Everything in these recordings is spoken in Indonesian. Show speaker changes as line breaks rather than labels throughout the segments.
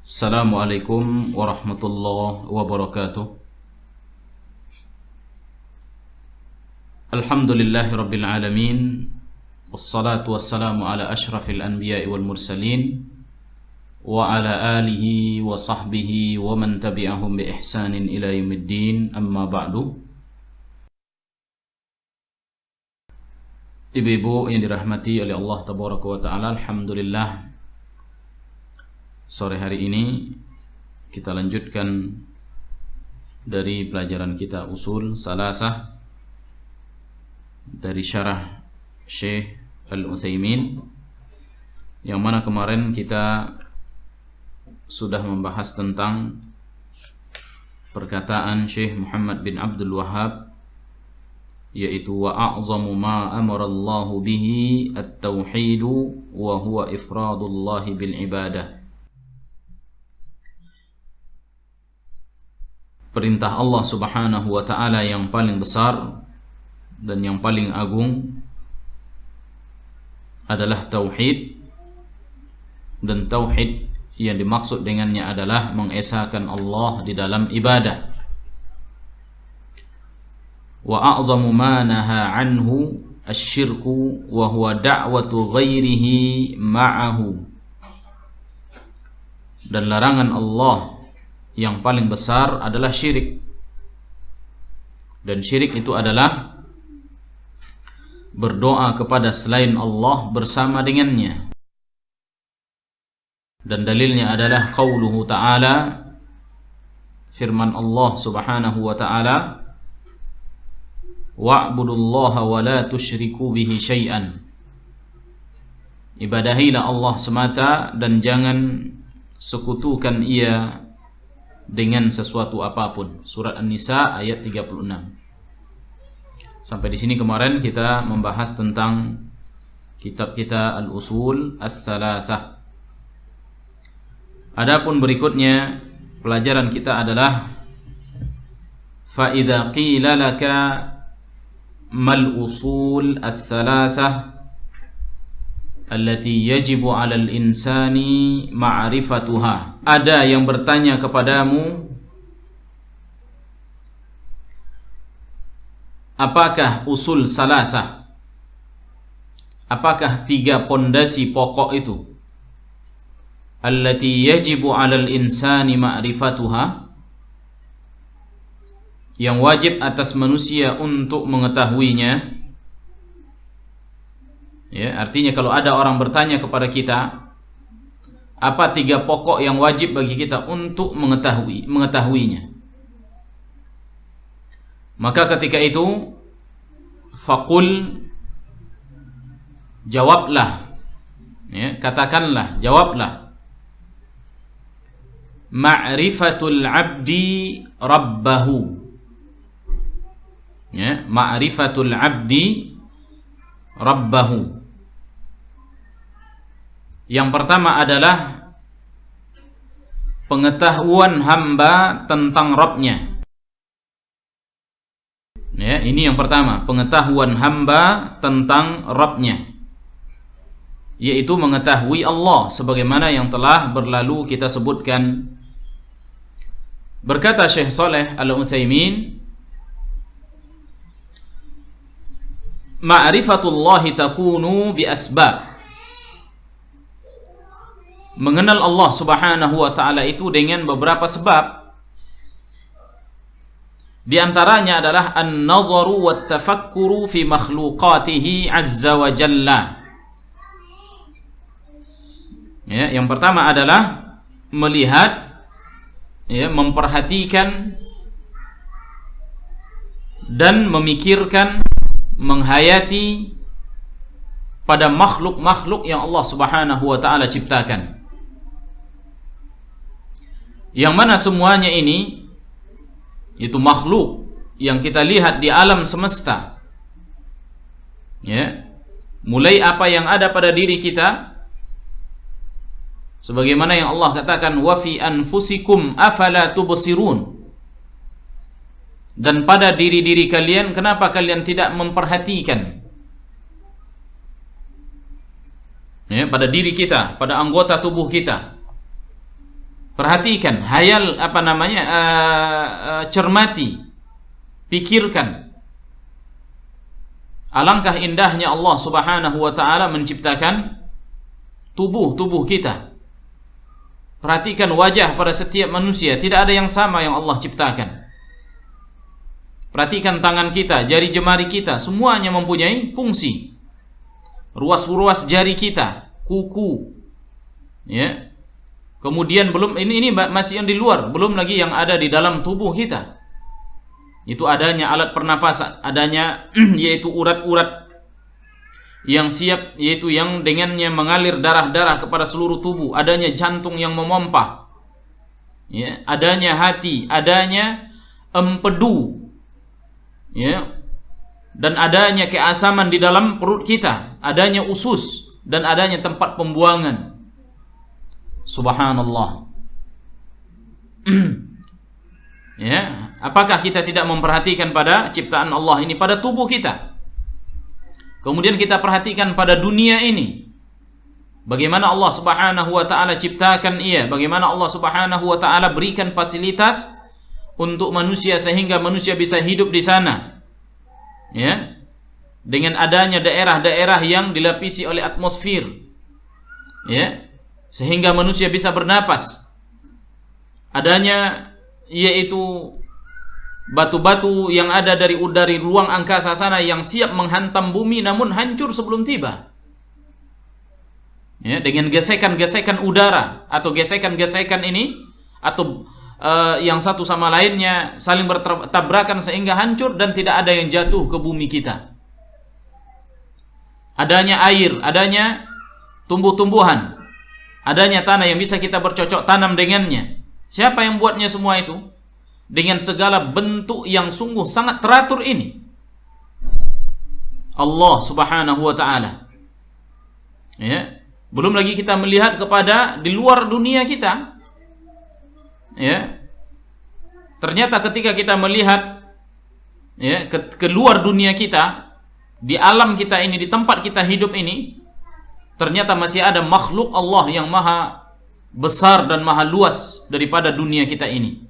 Assalamualaikum warahmatullahi wabarakatuh. Alhamdulillahi rabbil alamin. Wassalatu wassalamu ala ashrafil anbiya'i wal mursalin wa ala alihi wa sahbihi wa man tabi'ahum bi ihsanin ila yaumiddin. Amma ba'du. Ibu-ibu yang dirahmati oleh Allah tabaraka wa ta'ala, alhamdulillah, sore hari ini kita lanjutkan dari pelajaran kita usul salasah dari syarah Syekh Al-Utsaimin, yang mana kemarin kita sudah membahas tentang perkataan Syekh Muhammad bin Abdul Wahhab, yaitu wa a'zamu ma amara Allahu bihi at-tauhidu wa huwa ifradullahi bil ibadah. Perintah Allah subhanahu wa ta'ala yang paling besar dan yang paling agung adalah tauhid, dan tauhid yang dimaksud dengannya adalah mengesahkan Allah di dalam ibadah. Wa a'zamu ma naha anhu asyirku wa huwa da'watu ghairihi ma'ahu. Dan larangan Allah yang paling besar adalah syirik, dan syirik itu adalah berdoa kepada selain Allah bersama dengannya. Dan dalilnya adalah qauluhu ta'ala, firman Allah subhanahu wa ta'ala, wa'budullaha wa la tusyriku bihi syai'an. Ibadahilah Allah semata dan jangan sekutukan ia dengan sesuatu apapun. Surat An-Nisa ayat 36. Sampai di sini kemarin kita membahas tentang kitab kita Al-Usul Ats-Tsalatsah. Adapun berikutnya pelajaran kita adalah fa idza qila laka mal usul ats-tsalatsah allati yajibu 'alal insani ma'rifatuha. Ada yang bertanya kepadamu, apakah usul salasah? Apakah tiga pondasi pokok itu? Allati yajibu 'alal insani ma'rifatuha, yang wajib atas manusia untuk mengetahuinya. Ya, artinya kalau ada orang bertanya kepada kita, apa tiga pokok yang wajib bagi kita untuk mengetahuinya, maka ketika itu faqul, jawablah, ya, katakanlah, jawablah, ma'rifatul abdi rabbahu. Ya, ma'rifatul abdi rabbahu. Yang pertama adalah pengetahuan hamba tentang Rabbnya. Ya, ini yang pertama, pengetahuan hamba tentang Rabbnya, yaitu mengetahui Allah sebagaimana yang telah berlalu kita sebutkan. Berkata Syekh Shalih Al-Utsaimin, ma'rifatullahi takunu bi asbab. Mengenal Allah subhanahu wa ta'ala itu dengan beberapa sebab. Di antaranya adalah an-nazaru wa tafakkuru fi makhluqatihi azza wa jalla. Ya, yang pertama adalah melihat, ya, memperhatikan dan memikirkan, menghayati pada makhluk-makhluk yang Allah subhanahu wa ta'ala ciptakan, yang mana semuanya ini itu makhluk yang kita lihat di alam semesta, ya, mulai apa yang ada pada diri kita, sebagaimana yang Allah katakan wa fi anfusikum afala tubsirun, dan pada diri-diri kalian kenapa kalian tidak memperhatikan. Ya, pada diri kita, pada anggota tubuh kita. perhatikan, hayal cermati, pikirkan. Alangkah indahnya Allah Subhanahu wa taala menciptakan tubuh kita. Perhatikan wajah pada setiap manusia, tidak ada yang sama yang Allah ciptakan. Perhatikan tangan kita, jari jemari kita, semuanya mempunyai fungsi. Ruas-ruas jari kita, kuku, ya. Kemudian belum ini masih yang di luar, belum lagi yang ada di dalam tubuh kita. Itu adanya alat pernapasan, adanya yaitu urat-urat yang siap, yaitu yang dengannya mengalir darah-darah kepada seluruh tubuh, adanya jantung yang memompa, ya, adanya hati, adanya empedu, ya, dan adanya keasaman di dalam perut kita, adanya usus dan adanya tempat pembuangan. Subhanallah. Ya, apakah kita tidak memperhatikan pada ciptaan Allah ini pada tubuh kita? Kemudian kita perhatikan pada dunia ini. Bagaimana Allah Subhanahu wa taala ciptakan ia, bagaimana Allah Subhanahu wa taala berikan fasilitas untuk manusia sehingga manusia bisa hidup di sana. Ya. Dengan adanya daerah-daerah yang dilapisi oleh atmosfer. Ya. Sehingga manusia bisa bernapas. Adanya yaitu batu-batu yang ada dari ruang angkasa sana yang siap menghantam bumi namun hancur sebelum tiba. Ya, dengan gesekan-gesekan udara atau gesekan-gesekan ini atau yang satu sama lainnya saling bertabrakan sehingga hancur dan tidak ada yang jatuh ke bumi kita. Adanya air, adanya tumbuh-tumbuhan, adanya tanah yang bisa kita bercocok tanam dengannya. Siapa yang buatnya semua itu? Dengan segala bentuk yang sungguh sangat teratur ini. Allah Subhanahu wa taala. Ya. Belum lagi kita melihat kepada di luar dunia kita. Ya. Ternyata ketika kita melihat ya ke luar dunia kita, di alam kita ini, di tempat kita hidup ini, ternyata masih ada makhluk Allah yang maha besar dan maha luas daripada dunia kita ini.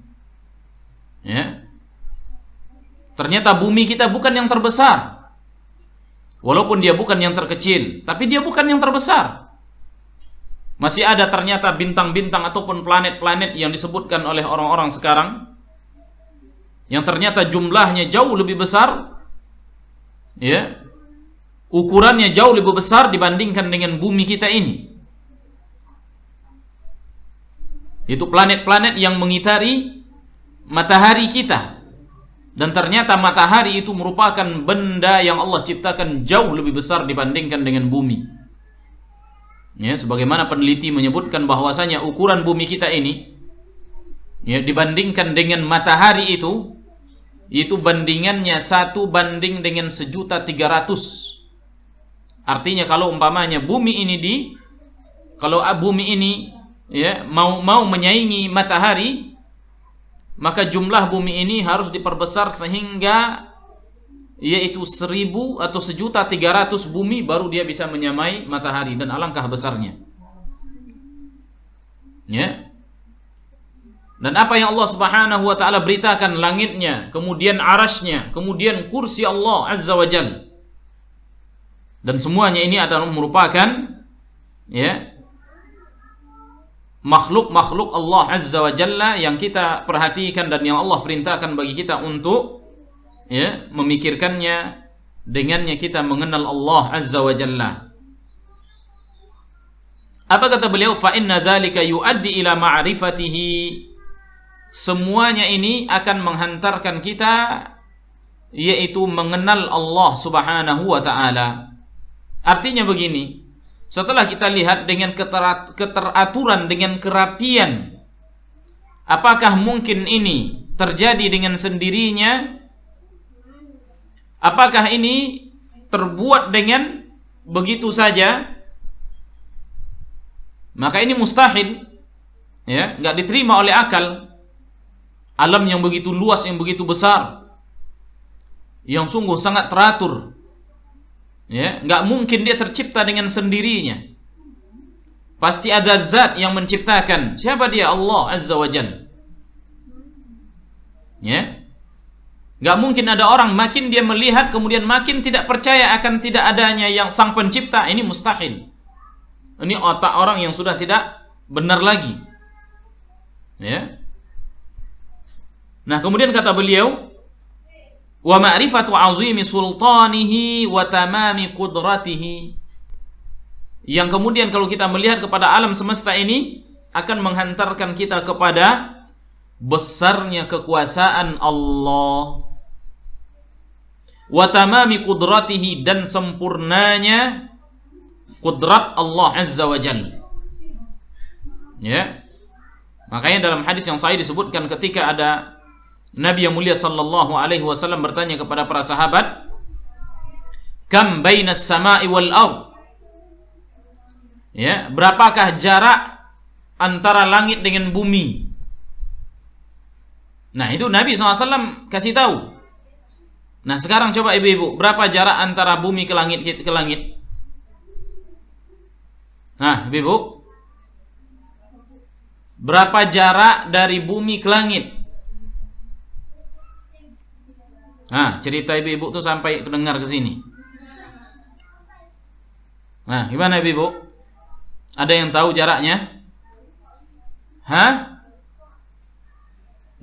Ya. Ternyata bumi kita bukan yang terbesar. Walaupun dia bukan yang terkecil, tapi dia bukan yang terbesar. Masih ada ternyata bintang-bintang ataupun planet-planet yang disebutkan oleh orang-orang sekarang yang ternyata jumlahnya jauh lebih besar. Ya. Ukurannya jauh lebih besar dibandingkan dengan bumi kita ini. Itu planet-planet yang mengitari matahari kita. Dan ternyata matahari itu merupakan benda yang Allah ciptakan jauh lebih besar dibandingkan dengan bumi. Ya, sebagaimana peneliti menyebutkan bahwasanya ukuran bumi kita ini ya dibandingkan dengan matahari itu bandingannya 1 banding dengan 1.300.000. Artinya kalau umpamanya bumi ini kalau bumi ini ya mau menyaingi matahari, maka jumlah bumi ini harus diperbesar sehingga yaitu 1.000 atau 1.300.000 bumi baru dia bisa menyamai matahari, dan alangkah besarnya. Ya. Dan apa yang Allah Subhanahu wa taala beritakan, langitnya, kemudian arasy-Nya, kemudian kursi Allah Azza wa Jalla. Dan semuanya ini adalah merupakan ya makhluk-makhluk Allah Azza wa Jalla yang kita perhatikan dan yang Allah perintahkan bagi kita untuk ya memikirkannya. Dengannya kita mengenal Allah Azza wa Jalla. Apa kata beliau? Fa inna dzalika yuaddi ila ma'rifatihi. Semuanya ini akan menghantarkan kita yaitu mengenal Allah Subhanahu wa taala. Artinya begini, setelah kita lihat dengan keteraturan, dengan kerapian, apakah mungkin ini terjadi dengan sendirinya? Apakah ini terbuat dengan begitu saja? Maka ini mustahil, ya, nggak diterima oleh akal. Alam yang begitu luas, yang begitu besar, yang sungguh sangat teratur, ya, nggak mungkin dia tercipta dengan sendirinya. Pasti ada zat yang menciptakan. Siapa dia? Allah Azza wa Jalla. Ya. Gak mungkin ada orang makin dia melihat kemudian makin tidak percaya akan tidak adanya yang sang pencipta. Ini mustahil. Ini otak orang yang sudah tidak benar lagi. Ya. Nah, kemudian kata beliau, wa ma'rifatu 'azimi sultanihi wa tamami qudratihi. Yang kemudian kalau kita melihat kepada alam semesta ini akan menghantarkan kita kepada besarnya kekuasaan Allah, wa tamami qudratihi, dan sempurnanya kudrat Allah Azza wa Jalla. Ya. Makanya dalam hadis yang sahih disebutkan ketika ada Nabi yang mulia sallallahu alaihi wasallam bertanya kepada para sahabat, "Kam bainas sama'i wal ardh?" Ya, berapakah jarak antara langit dengan bumi? Nah, itu Nabi SAW kasih tahu. Nah, sekarang coba ibu-ibu, berapa jarak antara bumi ke langit? Nah, ibu-ibu, berapa jarak dari bumi ke langit? Nah, cerita ibu-ibu tuh sampai kedengar ke sini. Nah, gimana ibu-ibu? Ada yang tahu jaraknya? Hah?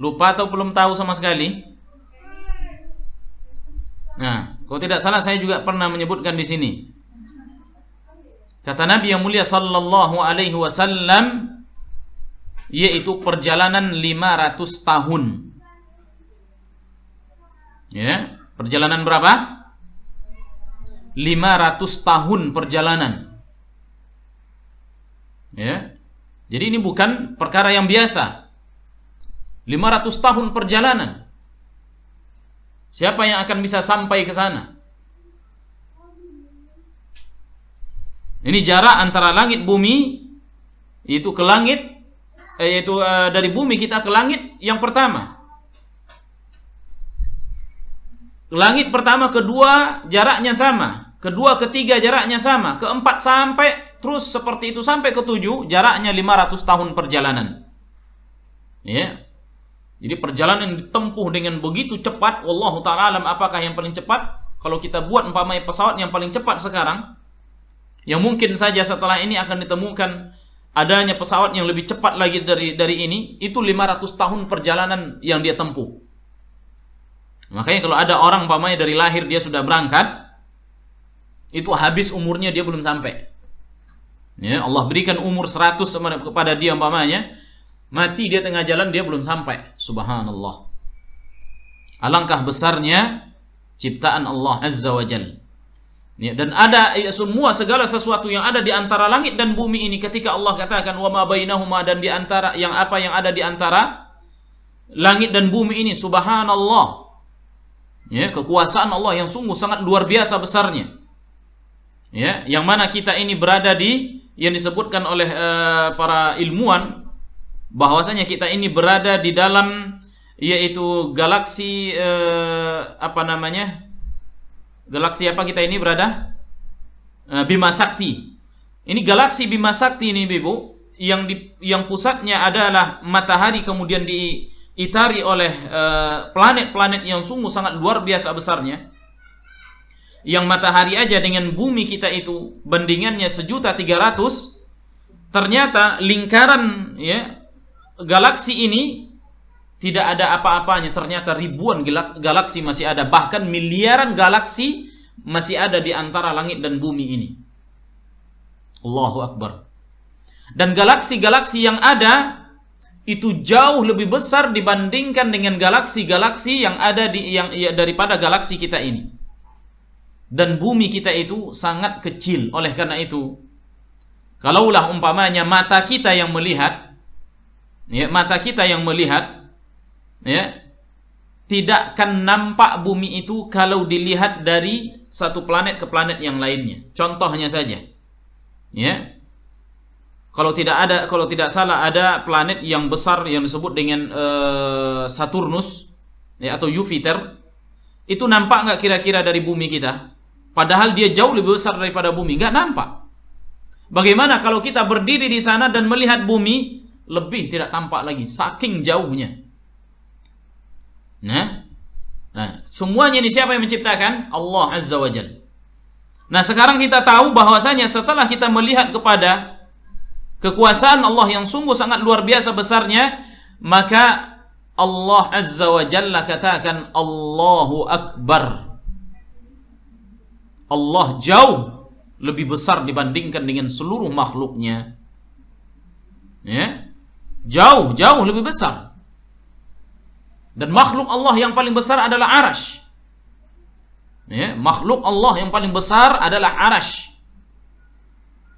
Lupa atau belum tahu sama sekali? Nah, kalau tidak salah saya juga pernah menyebutkan di sini. Kata Nabi yang mulia sallallahu alaihi wasallam, yaitu perjalanan 500 tahun. Ya, perjalanan berapa? 500 tahun perjalanan. Ya. Jadi ini bukan perkara yang biasa. 500 tahun perjalanan. Siapa yang akan bisa sampai ke sana? Ini jarak antara langit bumi, itu ke langit, yaitu dari bumi kita ke langit yang pertama. Langit pertama, kedua jaraknya sama, kedua, ketiga jaraknya sama, keempat sampai terus seperti itu sampai ke 7, jaraknya 500 tahun perjalanan. Ya. Jadi perjalanan yang ditempuh dengan begitu cepat, wallahu ta'ala alam apakah yang paling cepat. Kalau kita buat umpamanya pesawat yang paling cepat sekarang, yang mungkin saja setelah ini akan ditemukan adanya pesawat yang lebih cepat lagi dari ini, itu 500 tahun perjalanan yang dia tempuh. Makanya kalau ada orang umpamanya dari lahir dia sudah berangkat, itu habis umurnya dia belum sampai. Ya, Allah berikan umur 100 kepada dia umpamanya, mati dia tengah jalan dia belum sampai. Subhanallah. Alangkah besarnya ciptaan Allah Azza wa Jalla. Ya, dan ada semua segala sesuatu yang ada di antara langit dan bumi ini, ketika Allah katakan wa ma bainahuma, dan di antara yang apa yang ada di antara langit dan bumi ini, subhanallah. Ya, kekuasaan Allah yang sungguh sangat luar biasa besarnya. Ya, yang mana kita ini berada di yang disebutkan oleh para ilmuwan bahwasanya kita ini berada di dalam yaitu galaksi galaksi apa kita ini berada? Bima Sakti. Ini galaksi Bima Sakti ini Ibu, yang pusatnya adalah matahari, kemudian diitari oleh planet-planet yang sungguh sangat luar biasa besarnya. Yang matahari aja dengan bumi kita itu bandingannya 1.300.000. Ternyata lingkaran ya galaksi ini tidak ada apa-apanya. Ternyata ribuan galaksi masih ada, bahkan miliaran galaksi masih ada di antara langit dan bumi ini. Allahu Akbar. Dan galaksi-galaksi yang ada itu jauh lebih besar dibandingkan dengan galaksi-galaksi yang ada daripada galaksi kita ini. Dan bumi kita itu sangat kecil. Oleh karena itu, kalaulah umpamanya mata kita yang melihat, ya, tidak akan nampak bumi itu kalau dilihat dari satu planet ke planet yang lainnya. Contohnya saja, ya, kalau tidak salah ada planet yang besar yang disebut dengan Saturnus, ya, atau Jupiter. Itu nampak nggak kira-kira dari bumi kita? Padahal dia jauh lebih besar daripada bumi, nggak nampak. Bagaimana kalau kita berdiri di sana dan melihat bumi, lebih tidak tampak lagi, saking jauhnya. Nah, semuanya ini siapa yang menciptakan? Allah Azza wa Jalla. Nah, sekarang kita tahu bahwasanya setelah kita melihat kepada kekuasaan Allah yang sungguh sangat luar biasa besarnya, maka Allah Azza wa Jalla katakan Allahu Akbar. Allah jauh lebih besar dibandingkan dengan seluruh makhluknya. Ya, jauh lebih besar. Dan makhluk Allah yang paling besar adalah Arash. Ya, makhluk Allah yang paling besar adalah Arash,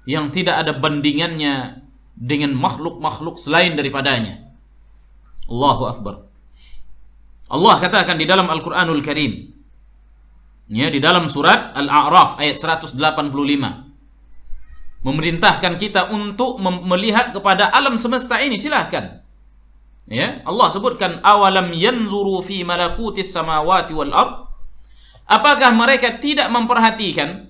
yang tidak ada bandingannya dengan makhluk-makhluk selain daripadanya. Allahu Akbar. Allah katakan di dalam Al-Quranul Karim, ya, di dalam surat Al-A'raf ayat 185, memerintahkan kita untuk melihat kepada alam semesta ini. Silahkan. Ya, Allah sebutkan awalam yanzuru fi malakutis samawati wal ard. Apakah mereka tidak memperhatikan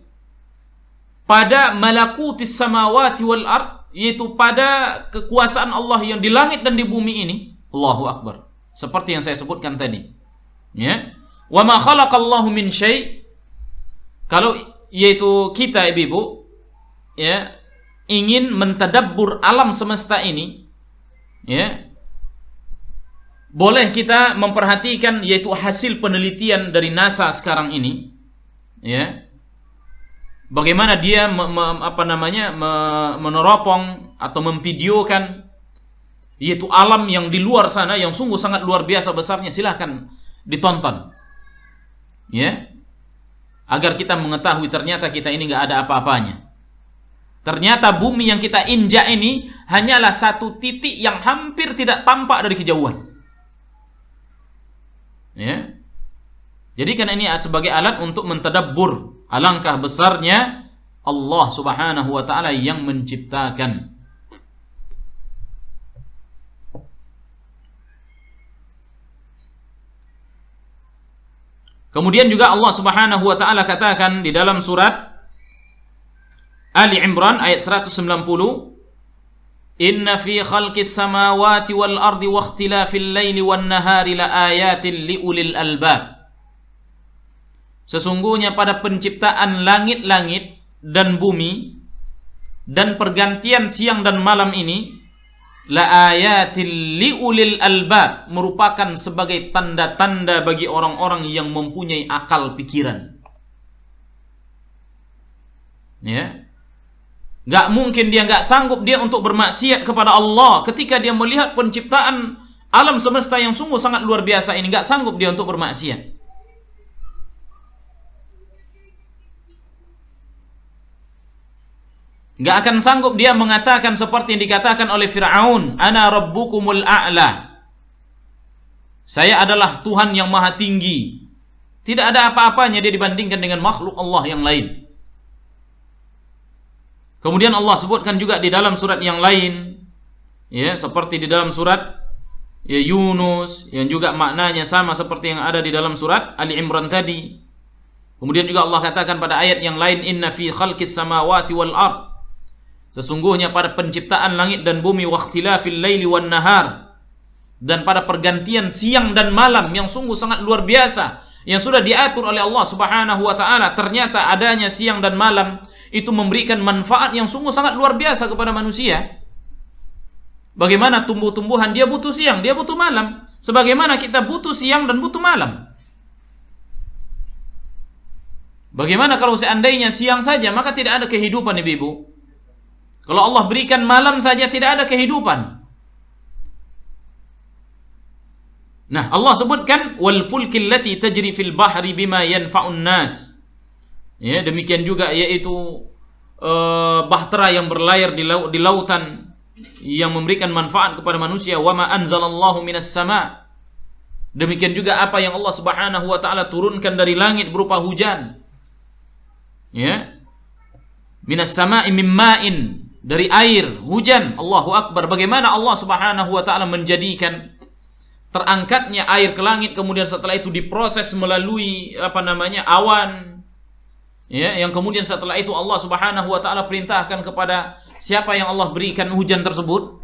pada malakutis samawati wal ard, yaitu pada kekuasaan Allah yang di langit dan di bumi ini? Allahu Akbar. Seperti yang saya sebutkan tadi. Ya. Wa ma khalaqallahu min syai'. Kalau yaitu kita ibu-ibu, ya, ingin mentadabbur alam semesta ini, ya, boleh kita memperhatikan yaitu hasil penelitian dari NASA sekarang ini, ya. Bagaimana dia meneropong atau memvideokan yaitu alam yang di luar sana yang sungguh sangat luar biasa besarnya. Silahkan ditonton, ya, agar kita mengetahui ternyata kita ini nggak ada apa-apanya. Ternyata bumi yang kita injak ini hanyalah satu titik yang hampir tidak tampak dari kejauhan. Ya. Jadi kan ini sebagai alat untuk mentadabbur alangkah besarnya Allah Subhanahu wa taala yang menciptakan. Kemudian juga Allah Subhanahu wa taala katakan di dalam surat Ali Imran ayat 190, Inna fi khalqis samawati wal ardi wa ikhtilafil laili wan nahari la ayatin liulil albab. Sesungguhnya pada penciptaan langit-langit dan bumi dan pergantian siang dan malam ini, la ayatin liulil albab, merupakan sebagai tanda-tanda bagi orang-orang yang mempunyai akal pikiran. Ya. Gak mungkin dia gak sanggup dia untuk bermaksiat kepada Allah ketika dia melihat penciptaan alam semesta yang sungguh sangat luar biasa ini. Gak sanggup dia untuk bermaksiat. Gak akan sanggup dia mengatakan seperti yang dikatakan oleh Fir'aun, Ana rabbukumul a'la, saya adalah Tuhan yang maha tinggi. Tidak ada apa-apanya dia dibandingkan dengan makhluk Allah yang lain. Kemudian Allah sebutkan juga di dalam surat yang lain, ya, seperti di dalam surat, ya, Yunus, yang juga maknanya sama seperti yang ada di dalam surat Ali Imran tadi. Kemudian juga Allah katakan pada ayat yang lain, Inna fi khalqis samawati wal ard, sesungguhnya pada penciptaan langit dan bumi, wa ikhtilafil laili wan nahar, dan pada pergantian siang dan malam yang sungguh sangat luar biasa, yang sudah diatur oleh Allah Subhanahu wa taala. Ternyata adanya siang dan malam itu memberikan manfaat yang sungguh sangat luar biasa kepada manusia. Bagaimana tumbuh-tumbuhan dia butuh siang, dia butuh malam, sebagaimana kita butuh siang dan butuh malam. Bagaimana kalau seandainya siang saja maka tidak ada kehidupan, ibu-ibu? Kalau Allah berikan malam saja tidak ada kehidupan. Nah, Allah sebutkan wal fulkil lati tajri fil bahri bima yanfa'un nas. Ya, demikian juga yaitu bahtera yang berlayar di lautan yang memberikan manfaat kepada manusia. Wa ma anzalallahu minas sama. Demikian juga apa yang Allah Subhanahu wa taala turunkan dari langit berupa hujan. Ya. Minas sama'i mim ma'in, dari air, hujan. Allahu Akbar. Bagaimana Allah Subhanahu wa taala menjadikan terangkatnya air ke langit, kemudian setelah itu diproses melalui awan, Ya, yang kemudian setelah itu Allah Subhanahu wa taala perintahkan kepada siapa yang Allah berikan hujan tersebut.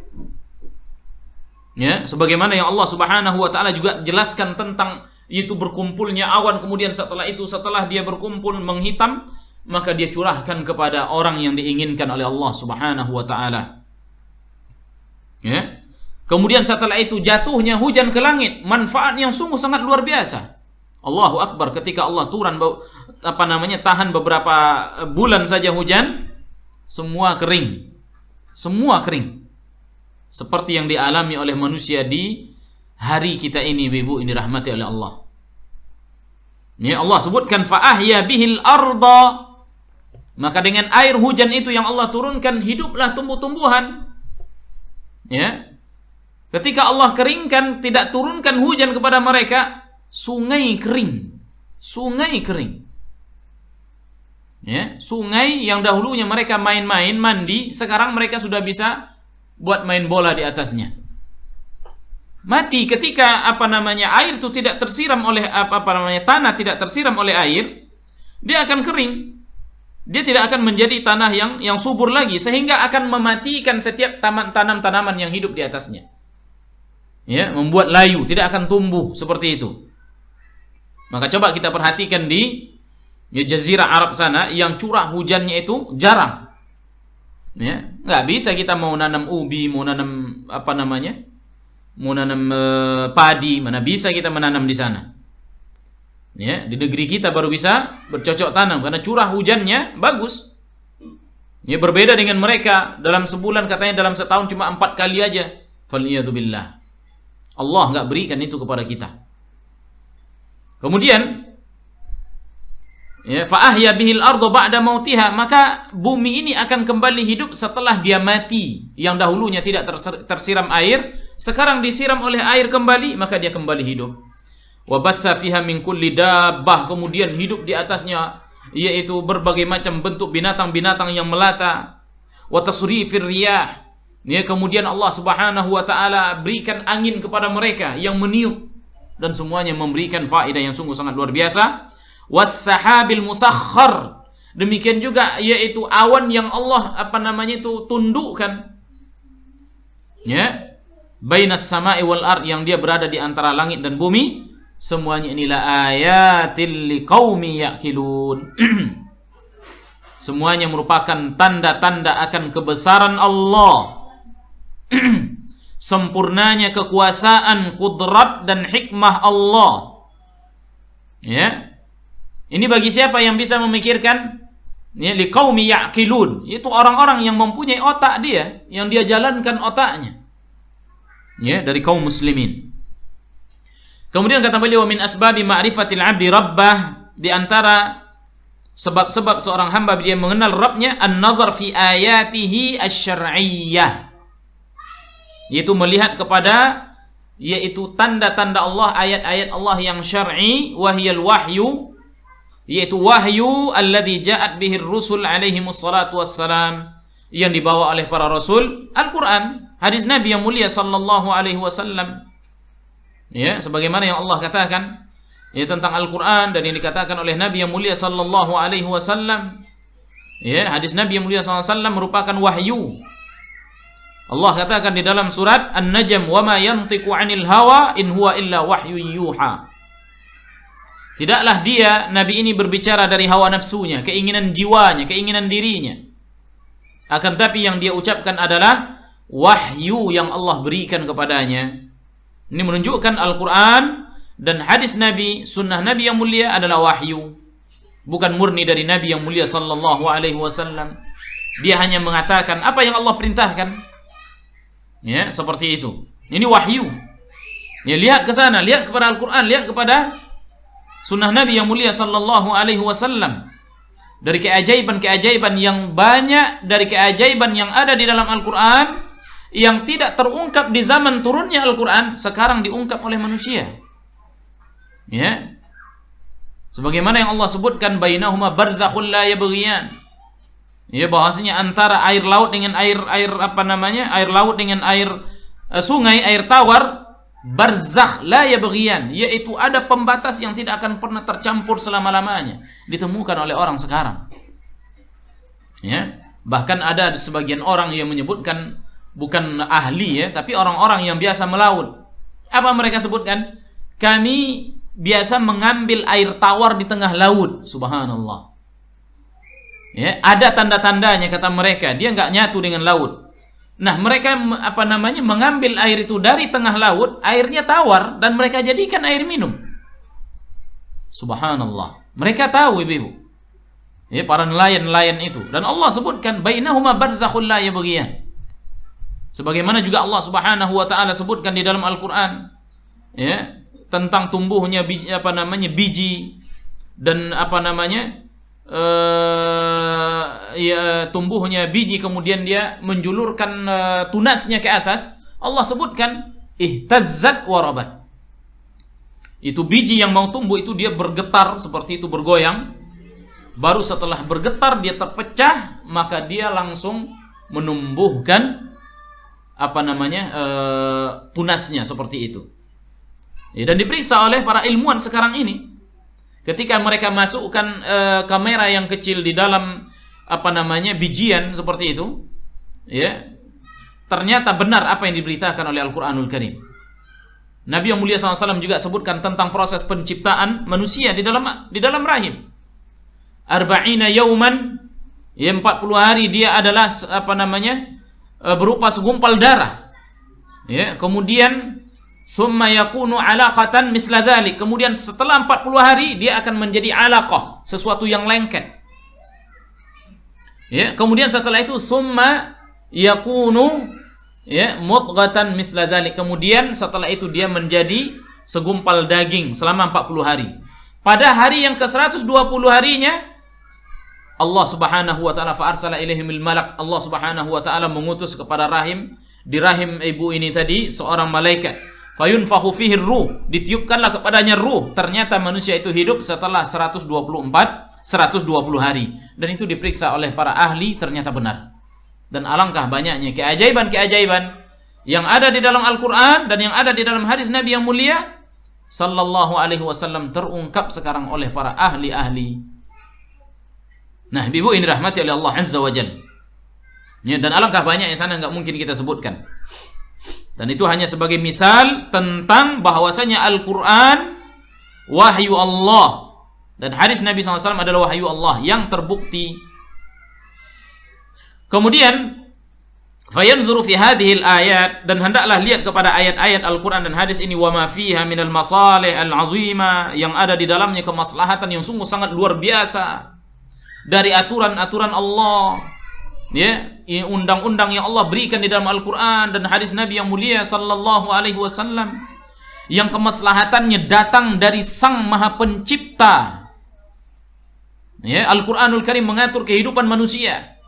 Ya, sebagaimana yang Allah Subhanahu wa taala juga jelaskan tentang itu berkumpulnya awan, kemudian setelah dia berkumpul menghitam, maka dia curahkan kepada orang yang diinginkan oleh Allah Subhanahu wa taala. Ya. Kemudian setelah itu jatuhnya hujan ke langit, manfaat yang sungguh sangat luar biasa. Allahu Akbar, ketika Allah tahan beberapa bulan saja hujan, semua kering. Semua kering. Seperti yang dialami oleh manusia di hari kita ini, Ibu, ini rahmati oleh Allah. Ya, Allah sebutkan fa'ahya bihil arda. Maka dengan air hujan itu yang Allah turunkan, hiduplah tumbuh-tumbuhan. Ya. Ketika Allah keringkan, tidak turunkan hujan kepada mereka, sungai kering. Sungai kering. Ya, sungai yang dahulunya mereka main-main, mandi, sekarang mereka sudah bisa buat main bola di atasnya. Mati ketika air itu tidak tersiram oleh tanah tidak tersiram oleh air, dia akan kering. Dia tidak akan menjadi tanah yang subur lagi, sehingga akan mematikan setiap tanaman yang hidup di atasnya. Ya, membuat layu, tidak akan tumbuh seperti itu. Maka coba kita perhatikan di Jazirah Arab sana yang curah hujannya itu jarang. Ya, nggak bisa kita mau nanam ubi, mau nanam padi, mana bisa kita menanam di sana. Ya, di negeri kita baru bisa bercocok tanam karena curah hujannya bagus. Ya, berbeda dengan mereka, dalam sebulan katanya dalam setahun cuma 4 kali aja. Faliyatubillah. Allah nggak berikan itu kepada kita. Kemudian ya, fa'ahya bihil ardu ba'da mautiha, maka bumi ini akan kembali hidup setelah dia mati. Yang dahulunya tidak tersiram air, sekarang disiram oleh air kembali, maka dia kembali hidup. Wa batsa fiha min kulli dabbah, kemudian hidup di atasnya yaitu berbagai macam bentuk binatang-binatang yang melata. Wa tasrifir riyah, ya, kemudian Allah Subhanahu wa taala berikan angin kepada mereka yang meniup, dan semuanya memberikan faedah yang sungguh sangat luar biasa. Was-sahabil musakhkhar, demikian juga yaitu awan yang Allah tundukkan, ya, bainas sama'i wal ard, yang dia berada di antara langit dan bumi. Semuanya inilah ayatil liqaumi yaqilun. Semuanya merupakan tanda-tanda akan kebesaran Allah, sempurnanya kekuasaan, kudrat dan hikmah Allah. Ya. Ini bagi siapa yang bisa memikirkan? Ya, liqaumi yaqilun, itu orang-orang yang mempunyai otak dia, yang dia jalankan otaknya. Ya, dari kaum muslimin. Kemudian kata beliau, min asbabi ma'rifatil 'abdi rabbah, di antara sebab-sebab seorang hamba dia mengenal Rabbnya, an-nazar fi ayatihi asy-syar'iyyah, yaitu melihat kepada yaitu tanda-tanda Allah, ayat-ayat Allah yang syar'i, wahiyal wahyu, yaitu wahyu alladzi ja'at bihi ar-rusul alaihi wassalatu wassalam, yang dibawa oleh para rasul, Al-Qur'an, hadis Nabi yang mulia sallallahu alaihi wasallam. Ya, sebagaimana yang Allah katakan ya tentang Al-Qur'an, dan yang dikatakan oleh Nabi yang mulia sallallahu alaihi wasallam. Ya, hadis Nabi yang mulia sallallahu alaihi wasallam merupakan wahyu. Allah katakan di dalam surat An-Najm, "Wa ma yantiqu 'anil hawa in huwa illa wahyu yuha." Tidaklah dia Nabi ini berbicara dari hawa nafsunya, keinginan jiwanya, keinginan dirinya. Akan tapi yang dia ucapkan adalah wahyu yang Allah berikan kepadanya. Ini menunjukkan Al-Quran dan hadis Nabi, sunnah Nabi yang mulia adalah wahyu, bukan murni dari Nabi yang mulia sallallahu alaihi wasallam. Dia hanya mengatakan apa yang Allah perintahkan. Ya, seperti itu. Ini wahyu. Ya, lihat ke sana, lihat kepada Al-Quran, lihat kepada sunnah Nabi yang mulia sallallahu alaihi wasallam. Dari keajaiban-keajaiban yang banyak, dari keajaiban yang ada di dalam Al-Quran, yang tidak terungkap di zaman turunnya Al-Quran, sekarang diungkap oleh manusia. Ya, sebagaimana yang Allah sebutkan, bainahuma barzakhul la yabghiyan. Ya, bahasanya antara air laut dengan air laut dengan air sungai, air tawar, barzakh la yabghiyan, yaitu ada pembatas yang tidak akan pernah tercampur selama-lamanya, ditemukan oleh orang sekarang. Ya, bahkan ada sebagian orang yang menyebutkan, bukan ahli ya, tapi orang-orang yang biasa melaut. Apa mereka sebutkan? Kami biasa mengambil air tawar di tengah laut. Subhanallah. Ya, ada tanda-tandanya kata mereka, dia nggak nyatu dengan laut. Nah, mereka mengambil air itu dari tengah laut, airnya tawar dan mereka jadikan air minum. Subhanallah. Mereka tahu, ibu-ibu. Ya, para nelayan-nelayan itu. Dan Allah sebutkan bainahuma barzakhul la yabghiyan. Sebagaimana juga Allah Subhanahu wa taala sebutkan di dalam Al-Qur'an, ya, tentang tumbuhnya biji dan tumbuhnya biji kemudian dia menjulurkan tunasnya ke atas. Allah sebutkan ihtazzat warabat. Itu biji yang mau tumbuh itu dia bergetar seperti itu, bergoyang. Baru setelah bergetar dia terpecah, maka dia langsung menumbuhkan tunasnya seperti itu. Ya, dan diperiksa oleh para ilmuwan sekarang ini. Ketika mereka masukkan kamera yang kecil di dalam bijian seperti itu, ya, ternyata benar apa yang diberitakan oleh Al-Qur'anul Karim. Nabi yang mulia SAW juga sebutkan tentang proses penciptaan manusia di dalam rahim. Arba'ina yauman, ya, 40 hari dia adalah berupa segumpal darah. Ya, kemudian summa yakunu alaqatan misla dzalik. Kemudian setelah 40 hari dia akan menjadi alaqah, sesuatu yang lengket. Ya, kemudian setelah itu summa yakunu, ya, mudghatan misla dzalik. Kemudian setelah itu dia menjadi segumpal daging selama 40 hari. Pada hari yang ke-120 harinya Allah Subhanahu wa taala fa'arsala ilaihimil malak. Allah Subhanahu wa taala mengutus kepada di rahim ibu ini tadi seorang malaikat. Fayunfahu fihi ruh, ditiupkanlah kepadanya ruh. Ternyata manusia itu hidup setelah 120 hari. Dan itu diperiksa oleh para ahli, ternyata benar. Dan alangkah banyaknya keajaiban-keajaiban yang ada di dalam Al-Qur'an dan yang ada di dalam hadis Nabi yang mulia sallallahu alaihi wasallam terungkap sekarang oleh para ahli-ahli. Nah, ibu ini rahmati oleh Allah Azza wa Jalla. Ya, dan alangkah banyak yang sana enggak mungkin kita sebutkan. Dan itu hanya sebagai misal tentang bahwasanya Al-Qur'an wahyu Allah dan hadis Nabi SAW adalah wahyu Allah yang terbukti. Kemudian fayanzuru fi hadhil ayat, dan hendaklah lihat kepada ayat-ayat Al-Qur'an dan hadis ini, wa ma fiha minal masalih al-azima, yang ada di dalamnya kemaslahatan yang sungguh sangat luar biasa dari aturan-aturan Allah, ya, undang-undang yang Allah berikan di dalam Al-Qur'an dan hadis Nabi yang mulia sallallahu alaihi wasallam, yang kemaslahatannya datang dari Sang Maha Pencipta. Ya, Al-Qur'anul Karim mengatur kehidupan manusia.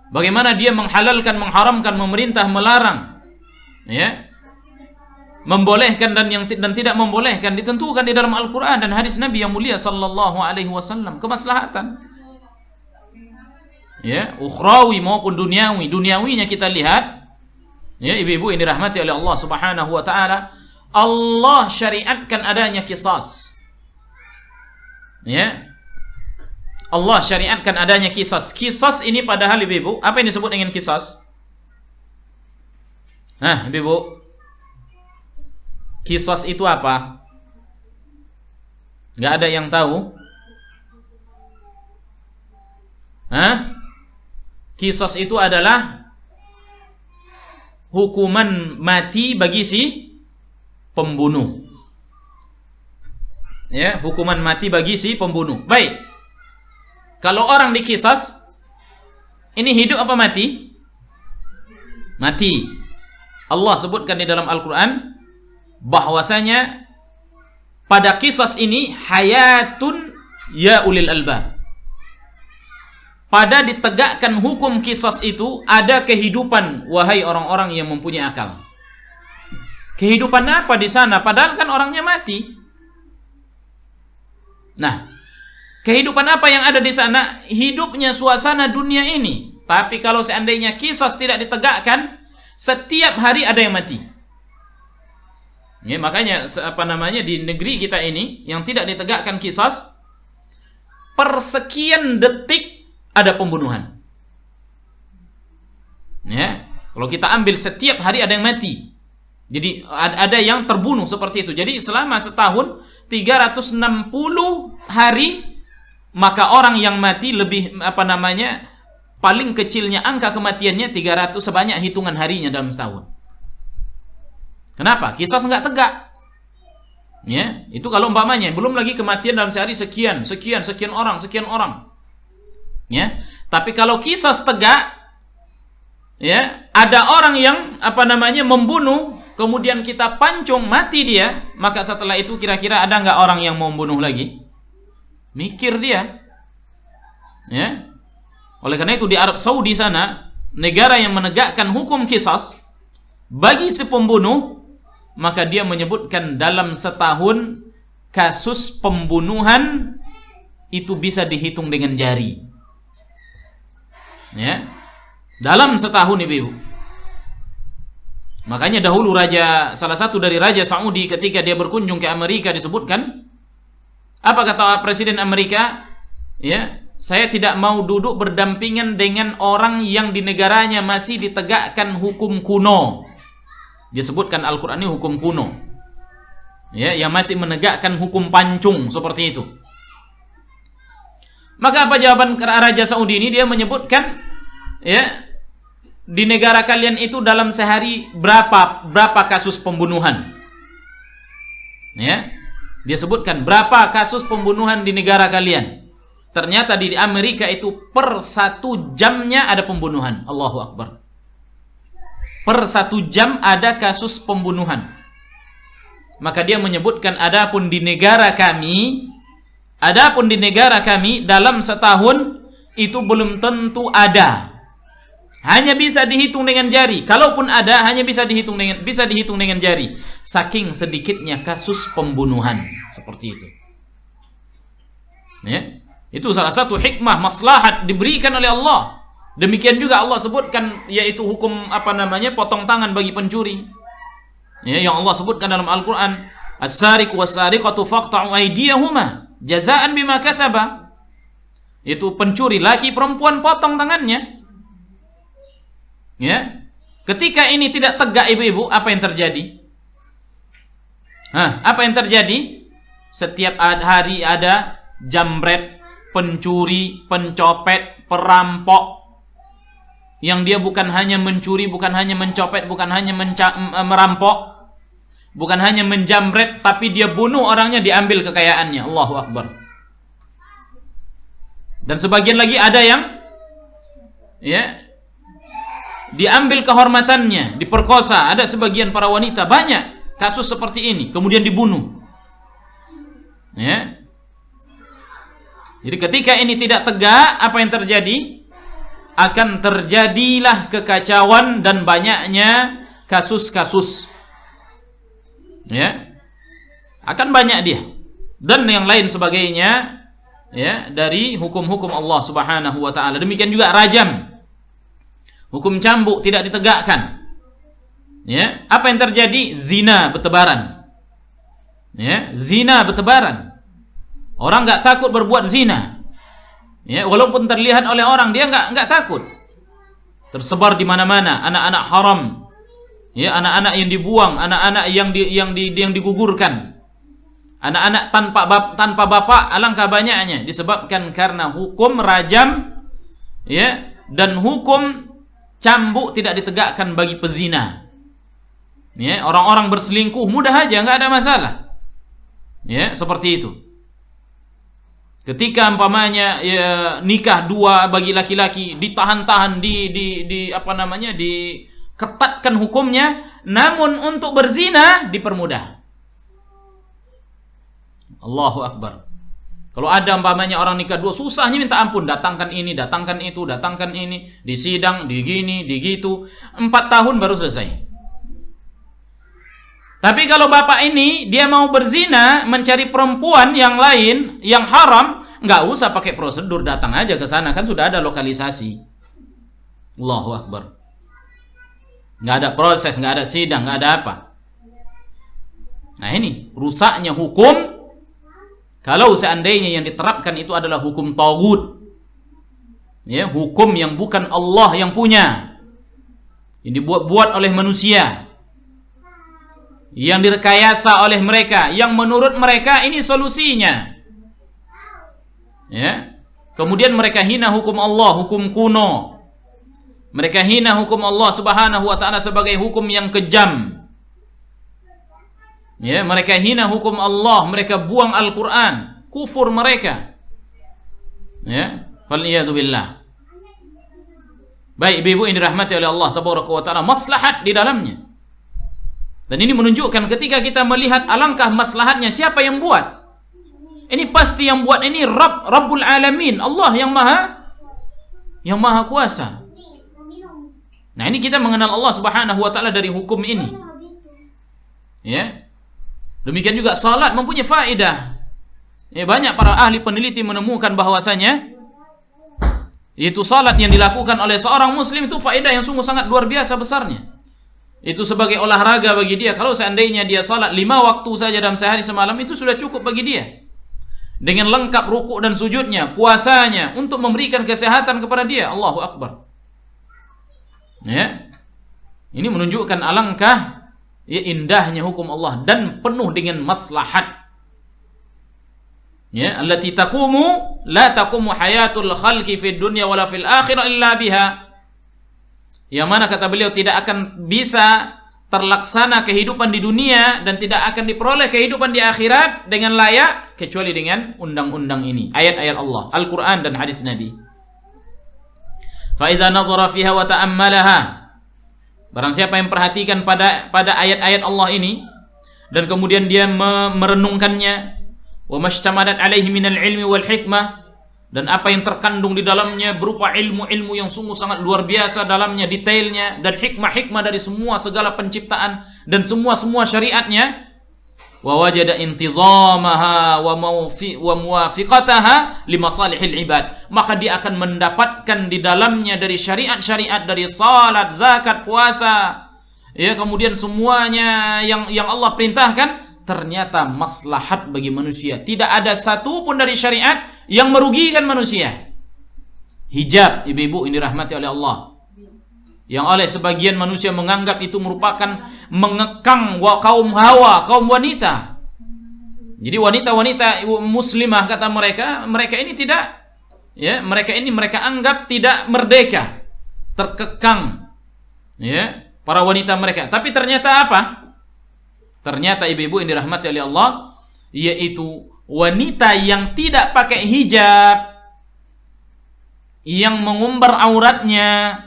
Bagaimana dia menghalalkan, mengharamkan, memerintah, melarang, ya, membolehkan dan tidak membolehkan ditentukan di dalam Al-Qur'an dan hadis Nabi yang mulia sallallahu alaihi wasallam. Kemaslahatan, ya, ukhrawi maupun duniawi. Duniawinya kita lihat, ya, ibu-ibu ini rahmati oleh Allah Subhanahu wa taala, Allah syariatkan adanya qisas. Ya, Allah syariatkan adanya qisas. Qisas ini padahal ibu-ibu, apa yang disebut dengan qisas? Nah, ibu-ibu, qisas itu apa? Nggak ada yang tahu? Hah? Qisas itu adalah hukuman mati bagi si pembunuh. Ya, hukuman mati bagi si pembunuh. Baik. Kalau orang dikisas, ini hidup apa mati? Mati. Allah sebutkan di dalam Al-Qur'an bahwasanya pada kisas ini hayatun ya ulil albab. Pada ditegakkan hukum kisas itu ada kehidupan, wahai orang-orang yang mempunyai akal. Kehidupan apa di sana? Padahal kan orangnya mati. Nah, kehidupan apa yang ada di sana? Hidupnya suasana dunia ini. Tapi kalau seandainya kisas tidak ditegakkan, setiap hari ada yang mati. Ya, makanya di negeri kita ini yang tidak ditegakkan qisas, per sekian detik ada pembunuhan. Ya, kalau kita ambil setiap hari ada yang mati. Jadi ada yang terbunuh seperti itu. Jadi selama setahun 360 hari, maka orang yang mati lebih paling kecilnya angka kematiannya 300 sebanyak hitungan harinya dalam setahun. Kenapa? Qisas enggak tegak. Ya, itu kalau umpamanya, belum lagi kematian dalam sehari sekian orang. Ya, tapi kalau qisas tegak, ya, ada orang yang membunuh, kemudian kita pancung mati dia, maka setelah itu kira-kira ada nggak orang yang mau membunuh lagi? Mikir dia. Ya. Oleh karena itu di Arab Saudi sana, negara yang menegakkan hukum qisas bagi si pembunuh, maka dia menyebutkan dalam setahun kasus pembunuhan itu bisa dihitung dengan jari. Ya. Dalam setahun, ibu-ibu. Makanya dahulu salah satu dari Raja Saudi ketika dia berkunjung ke Amerika disebutkan, apa kata Presiden Amerika? Ya, saya tidak mau duduk berdampingan dengan orang yang di negaranya masih ditegakkan hukum kuno. Disebutkan Al-Quran ini hukum kuno. Ya, yang masih menegakkan hukum pancung seperti itu. Maka apa jawaban Raja Saudi ini? Dia menyebutkan, ya, di negara kalian itu dalam sehari berapa kasus pembunuhan? Ya, dia sebutkan berapa kasus pembunuhan di negara kalian. Ternyata di Amerika itu per 1 jamnya ada pembunuhan. Allahu Akbar. Per 1 jam ada kasus pembunuhan. Maka dia menyebutkan adapun di negara kami dalam setahun itu belum tentu ada. Hanya bisa dihitung dengan jari. Kalaupun ada, hanya bisa dihitung dengan jari. Saking sedikitnya kasus pembunuhan seperti itu. Ya, itu salah satu hikmah maslahat diberikan oleh Allah. Demikian juga Allah sebutkan, yaitu hukum potong tangan bagi pencuri. Ya, yang Allah sebutkan dalam Al-Quran, as-sariqu was-sariqatu faqta'u aydiyahuma jazaan bima kasaba. Itu pencuri laki perempuan potong tangannya. Ya, ketika ini tidak tegak, ibu-ibu, apa yang terjadi? Apa yang terjadi? Setiap hari ada jambret, pencuri, pencopet, perampok, yang dia bukan hanya mencuri, bukan hanya mencopet, bukan hanya merampok, bukan hanya menjambret, tapi dia bunuh orangnya, diambil kekayaannya. Allahu Akbar. Dan sebagian lagi ada yang, ya, diambil kehormatannya, diperkosa. Ada sebagian para wanita, banyak kasus seperti ini, kemudian dibunuh. Ya. Jadi ketika ini tidak tegak, apa yang terjadi? Akan terjadilah kekacauan dan banyaknya kasus-kasus. Ya. Akan banyak dia. Dan yang lain sebagainya, ya, dari hukum-hukum Allah Subhanahu wa taala. Demikian juga rajam. Hukum cambuk tidak ditegakkan. Ya, apa yang terjadi? Zina bertebaran. Ya, zina bertebaran. Orang enggak takut berbuat zina. Ya, walaupun terlihat oleh orang, dia enggak takut. Tersebar di mana-mana anak-anak haram. Ya, anak-anak yang dibuang, anak-anak yang digugurkan. Anak-anak tanpa bapak, alangkah banyaknya disebabkan karena hukum rajam, ya, dan hukum cambuk tidak ditegakkan bagi pezina. Ya, orang-orang berselingkuh mudah aja, enggak ada masalah. Ya, seperti itu. Ketika umpamanya, ya, nikah dua bagi laki-laki ditahan-tahan, diketatkan hukumnya, namun untuk berzina dipermudah. Allahu Akbar. Kalau ada umpamanya orang nikah dua, susahnya minta ampun, datangkan ini, datangkan itu, datangkan ini, di sidang, di gini, di gitu, 4 tahun baru selesai. Tapi kalau bapak ini dia mau berzina, mencari perempuan yang lain yang haram, nggak usah pakai prosedur, datang aja ke sana, kan sudah ada lokalisasi. Allahu Akbar. Nggak ada proses, nggak ada sidang, nggak ada apa. Nah ini rusaknya hukum kalau seandainya yang diterapkan itu adalah hukum taghut. Ya, hukum yang bukan Allah yang punya. Yang dibuat-buat oleh manusia. Yang direkayasa oleh mereka, yang menurut mereka ini solusinya. Ya. Kemudian mereka hina hukum Allah, hukum kuno. Mereka hina hukum Allah Subhanahu wa taala sebagai hukum yang kejam. Ya, mereka hina hukum Allah, mereka buang Al-Qur'an, kufur mereka. Ya, waliyadu billah. Baik ibu-ibu ini dirahmati oleh Allah tabaraka wa taala, maslahat di dalamnya. Dan ini menunjukkan ketika kita melihat alangkah maslahatnya, siapa yang buat? Ini pasti yang buat ini Rabbul Alamin, Allah yang maha kuasa. Nah, ini kita mengenal Allah Subhanahu wa taala dari hukum ini. Ya. Demikian juga salat mempunyai faedah. Ya, banyak para ahli peneliti menemukan bahwasanya itu salat yang dilakukan oleh seorang muslim itu faedah yang sungguh sangat luar biasa besarnya. Itu sebagai olahraga bagi dia. Kalau seandainya dia salat 5 waktu saja dalam sehari semalam, itu sudah cukup bagi dia. Dengan lengkap rukuk dan sujudnya, puasanya, untuk memberikan kesehatan kepada dia. Allahu Akbar. Ya. Ini menunjukkan alangkah ya indahnya hukum Allah dan penuh dengan maslahat. Ya, allati taqumu la taqumu hayatul khalqi fid dunya wala fil akhirah illa biha. Yang mana kata beliau tidak akan bisa terlaksana kehidupan di dunia dan tidak akan diperoleh kehidupan di akhirat dengan layak kecuali dengan undang-undang ini, ayat-ayat Allah, Al-Qur'an dan hadis Nabi. Fa idza nazara fiha wa ta'ammalaha. Barang siapa yang perhatikan pada ayat-ayat Allah ini dan kemudian dia merenungkannya, wa mashtamalat alaihi minal ilmi wal hikmah, dan apa yang terkandung di dalamnya berupa ilmu-ilmu yang sungguh sangat luar biasa dalamnya, detailnya, dan hikmah-hikmah dari semua segala penciptaan dan semua syariatnya, wa wajada intizamaha wa muwafiqataha limasalihil ibad, maka dia akan mendapatkan di dalamnya dari syariat-syariat, dari salat, zakat, puasa, ya, kemudian semuanya yang Allah perintahkan ternyata maslahat bagi manusia. Tidak ada satu pun dari syariat yang merugikan manusia. Hijab, ibu-ibu ini rahmati oleh Allah, yang oleh sebagian manusia menganggap itu merupakan mengekang kaum hawa, kaum wanita. Jadi wanita-wanita muslimah kata mereka ini tidak, ya, mereka anggap tidak merdeka, terkekang, ya, para wanita mereka. Tapi ternyata apa? Ternyata ibu-ibu yang dirahmati oleh Allah, yaitu wanita yang tidak pakai hijab, yang mengumbar auratnya,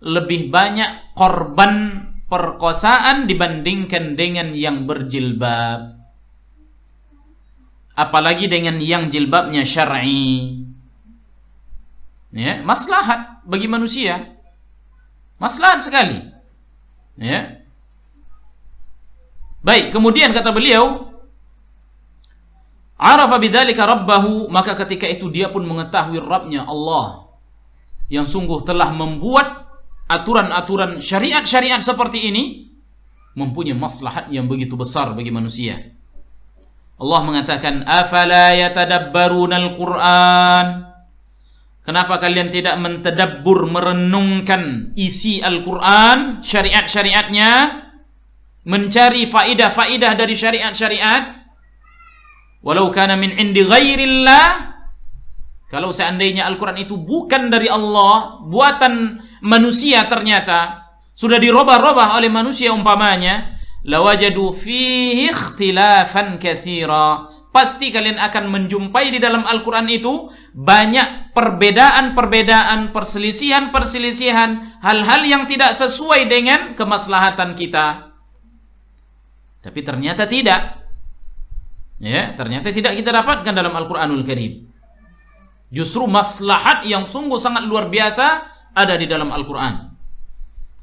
lebih banyak korban perkosaan dibandingkan dengan yang berjilbab. Apalagi dengan yang jilbabnya syar'i. Ya, maslahat bagi manusia. Maslahat sekali. Ya. Baik, kemudian kata beliau, arafa bidzalika rabbahu, maka ketika itu dia pun mengetahui Rabbnya, Allah yang sungguh telah membuat aturan-aturan syariat-syariat seperti ini mempunyai maslahat yang begitu besar bagi manusia. Allah mengatakan, afala yatadabbarunal Qur'an, kenapa kalian tidak mentadabbur, merenungkan isi Al-Qur'an, syariat-syariatnya, mencari faidah-faidah dari syariat-syariat. Walau kana min indi ghairillah, kalau seandainya Al-Quran itu bukan dari Allah, buatan manusia, ternyata sudah dirubah-rubah oleh manusia umpamanya, lawajadu fihi ikhtilafan katsira, pasti kalian akan menjumpai di dalam Al-Quran itu banyak perbedaan-perbedaan, perselisihan-perselisihan, hal-hal yang tidak sesuai dengan kemaslahatan kita. Tapi ternyata tidak. Ya, ternyata tidak kita dapatkan dalam Al-Quranul Karim. Justru maslahat yang sungguh sangat luar biasa ada di dalam Al-Quran.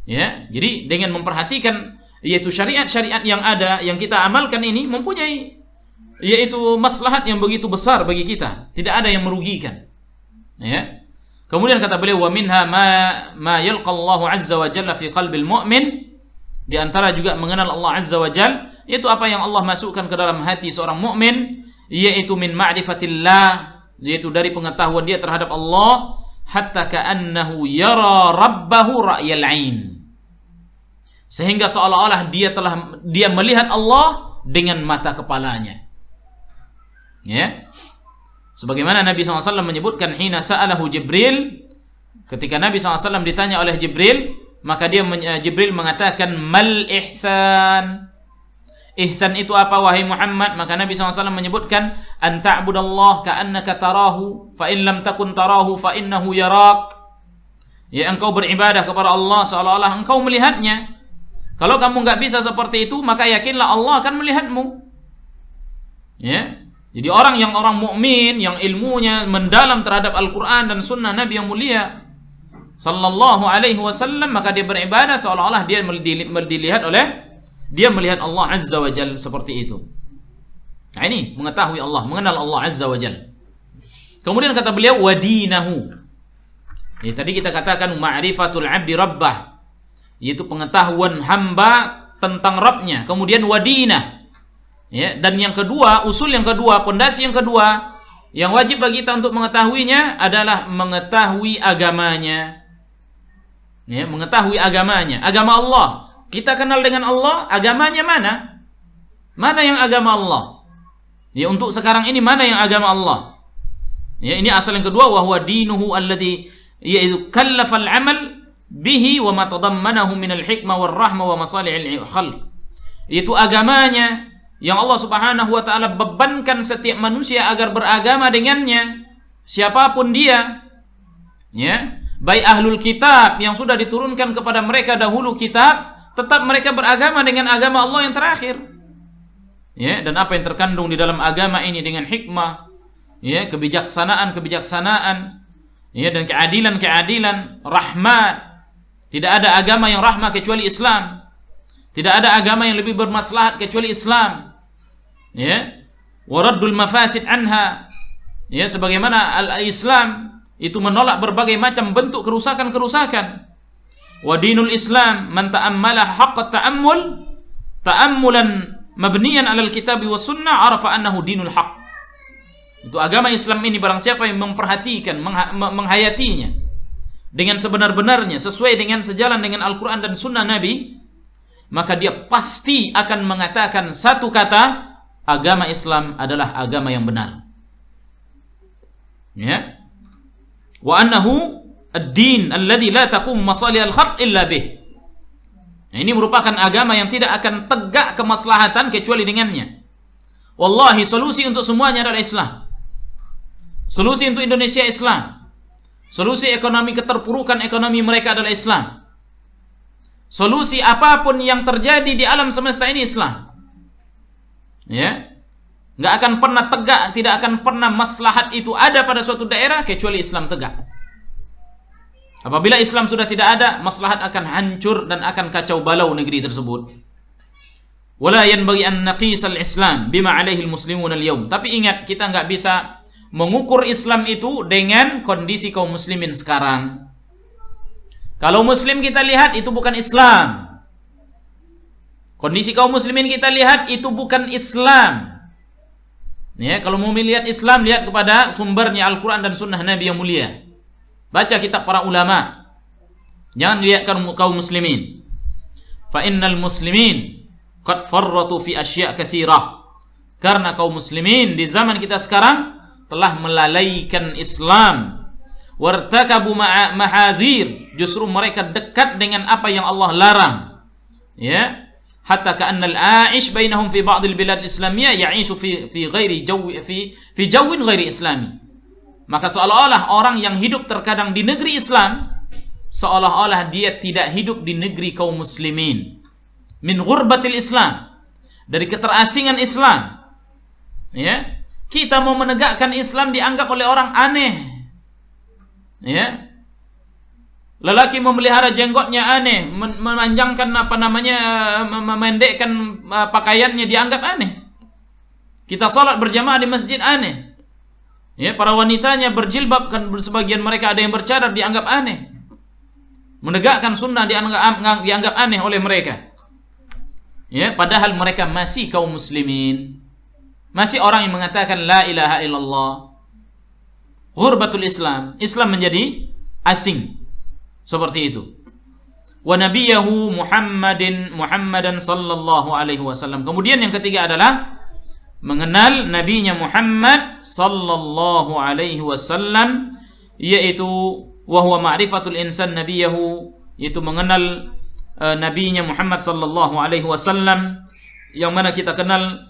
Ya, jadi dengan memperhatikan yaitu syariat-syariat yang ada, yang kita amalkan ini mempunyai yaitu maslahat yang begitu besar bagi kita. Tidak ada yang merugikan. Ya. Kemudian kata beliau, wa minha ma yalqa Allahu azza wa jalla fi qalbil mu'min Di antara juga mengenal Allah Azza wa Jal, yaitu apa yang Allah masukkan ke dalam hati seorang mukmin, yaitu min ma'rifatillah, yaitu dari pengetahuan dia terhadap Allah, hatta ka'annahu yara rabbahu ra'yal 'ain. Sehingga seolah-olah dia melihat Allah dengan mata kepalanya. Ya. Sebagaimana Nabi SAW menyebutkan, hina sa'alahu Jibril, ketika Nabi SAW ditanya oleh Jibril, maka Jibril mengatakan, mal ihsan. Ihsan itu apa wahai Muhammad? Maka Nabi SAW menyebutkan, an ta'budallah ka'annaka tarahu, fa in lam takun tarahu fa innahu yarak. Ya, engkau beribadah kepada Allah seolah-olah engkau melihatnya. Kalau kamu enggak bisa seperti itu, maka yakinlah Allah akan melihatmu. Ya. Jadi orang mukmin yang ilmunya mendalam terhadap Al-Qur'an dan sunnah Nabi yang mulia sallallahu alaihi wasallam, maka dia beribadah seolah-olah dia melihat Allah Azza wa Jalla seperti itu. Nah, ini mengetahui Allah, mengenal Allah Azza wa Jalla. Kemudian kata beliau wadinahu. Ya, tadi kita katakan ma'rifatul 'abdi rabbah, yaitu pengetahuan hamba tentang Rabbnya. Kemudian wadinah. Ya, dan yang kedua, usul yang kedua, pondasi yang kedua yang wajib bagi kita untuk mengetahuinya adalah mengetahui agamanya. Ya, mengetahui agamanya, agama Allah. Kita kenal dengan Allah, agamanya mana? Mana yang agama Allah? Ya, untuk sekarang ini mana yang agama Allah? Ya, ini asal yang kedua, wa huwa dinuhu alladhi yaitu kallafal amal bihi wa ma tadammanahu minal hikmah war rahmah wa masalihil khalq. Itu agamanya yang Allah Subhanahu wa taala bebankan setiap manusia agar beragama dengannya, siapapun dia. Ya, baik ahlul kitab yang sudah diturunkan kepada mereka dahulu kitab, tetap mereka beragama dengan agama Allah yang terakhir. Ya, dan apa yang terkandung di dalam agama ini dengan hikmah, ya, kebijaksanaan, ya, dan keadilan, rahmat. Tidak ada agama yang rahmah kecuali Islam. Tidak ada agama yang lebih bermaslahat kecuali Islam. Ya. Waraddul mafasid anha. Ya, sebagaimana al-Islam itu menolak berbagai macam bentuk kerusakan-kerusakan. Wa dinul Islam man ta'ammala haqqa ta'ammulan mabniyan 'alal kitabi was sunnah arafa annahu dinul haqq. Itu agama Islam ini, barang siapa yang memperhatikan, menghayatinya dengan sebenar-benarnya, sesuai dengan sejalan dengan Al-Quran dan Sunnah Nabi, maka dia pasti akan mengatakan satu kata, agama Islam adalah agama yang benar. Ya. Wa annahu ad-din alladhi la taqumu masalihal khalq illa bih. Nah, ini merupakan agama yang tidak akan tegak kemaslahatan kecuali dengannya. Wallahi, solusi untuk semuanya adalah Islam. Solusi untuk Indonesia Islam. Solusi ekonomi keterpurukan ekonomi mereka adalah Islam. Solusi apapun yang terjadi di alam semesta ini Islam. Ya. Enggak akan pernah tegak, tidak akan pernah maslahat itu ada pada suatu daerah kecuali Islam tegak. Apabila Islam sudah tidak ada, maslahat akan hancur dan akan kacau balau negeri tersebut. Wala yanbaghi an naqisal Islam bima alaihi al-muslimun al-yawm. Tapi ingat, kita enggak bisa mengukur Islam itu dengan kondisi kaum muslimin sekarang. Kalau muslim kita lihat itu bukan Islam. Kondisi kaum muslimin kita lihat itu bukan Islam. Ya, kalau mau melihat Islam, lihat kepada sumbernya Al-Quran dan Sunnah Nabi yang mulia. Baca kitab para ulama. Jangan lihat kaum muslimin. Fa innal muslimin qad farratu fi asya' katsirah. Karena kaum muslimin di zaman kita sekarang telah melalaikan Islam. Wartakabu mahadir, justru mereka dekat dengan apa yang Allah larang. Ya, hatta ka'annal a'ish bainahum fi ba'dil bilad islamiyah ya'ishu fi ghairi jawi fi jawin ghairi islami. Maka seolah-olah orang yang hidup terkadang di negeri Islam seolah-olah dia tidak hidup di negeri kaum muslimin. Min ghurbatil Islam, dari keterasingan Islam. Ya. Kita mau menegakkan Islam dianggap oleh orang aneh. Ya. Lelaki memelihara jenggotnya aneh, memanjangkan memendekkan pakaiannya dianggap aneh. Kita salat berjamaah di masjid aneh. Ya, para wanitanya berjilbab, kan sebagian mereka ada yang bercadar dianggap aneh. Menegakkan sunnah dianggap aneh oleh mereka. Ya, padahal mereka masih kaum muslimin. Masih orang yang mengatakan la ilaha illallah. Ghurbatul Islam. Islam menjadi asing. Seperti itu. Wa nabiyahu Muhammadan sallallahu alaihi wasallam. Kemudian yang ketiga adalah mengenal nabinya Muhammad sallallahu alaihi wasallam, yaitu wa huwa ma'rifatul insan nabiyahu, yaitu mengenal nabinya Muhammad sallallahu alaihi wasallam, yang mana kita kenal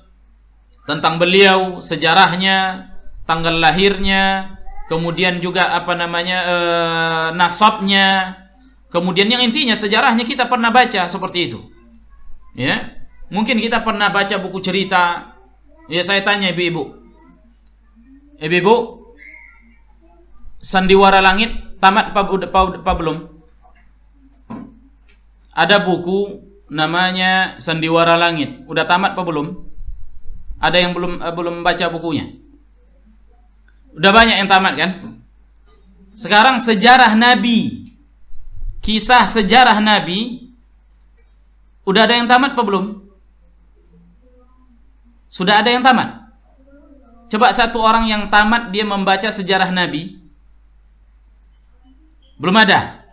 tentang beliau, sejarahnya, tanggal lahirnya, kemudian juga nasabnya, kemudian yang intinya sejarahnya kita pernah baca seperti itu. Ya, mungkin kita pernah baca buku cerita. Ya, saya tanya ibu-ibu, Sandiwara Langit tamat apa belum? Ada buku namanya Sandiwara Langit, udah tamat apa belum? Ada yang belum baca bukunya? Udah banyak yang tamat kan? Sekarang sejarah Nabi, kisah sejarah Nabi, udah ada yang tamat apa belum? Sudah ada yang tamat? Coba satu orang yang tamat dia membaca sejarah Nabi. Belum ada.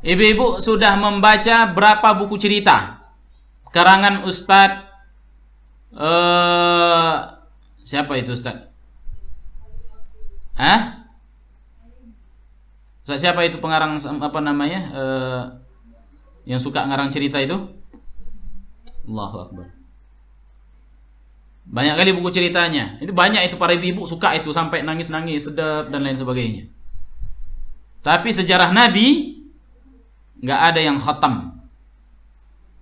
Ibu-ibu sudah membaca berapa buku cerita? Karangan Ustadz siapa itu Ustadz? Ustadz siapa itu pengarang yang suka ngarang cerita itu? Allahu Akbar. Banyak kali buku ceritanya. Itu banyak, itu para ibu-ibu suka itu sampai nangis-nangis, sedap dan lain sebagainya. Tapi sejarah Nabi nggak ada yang khatam.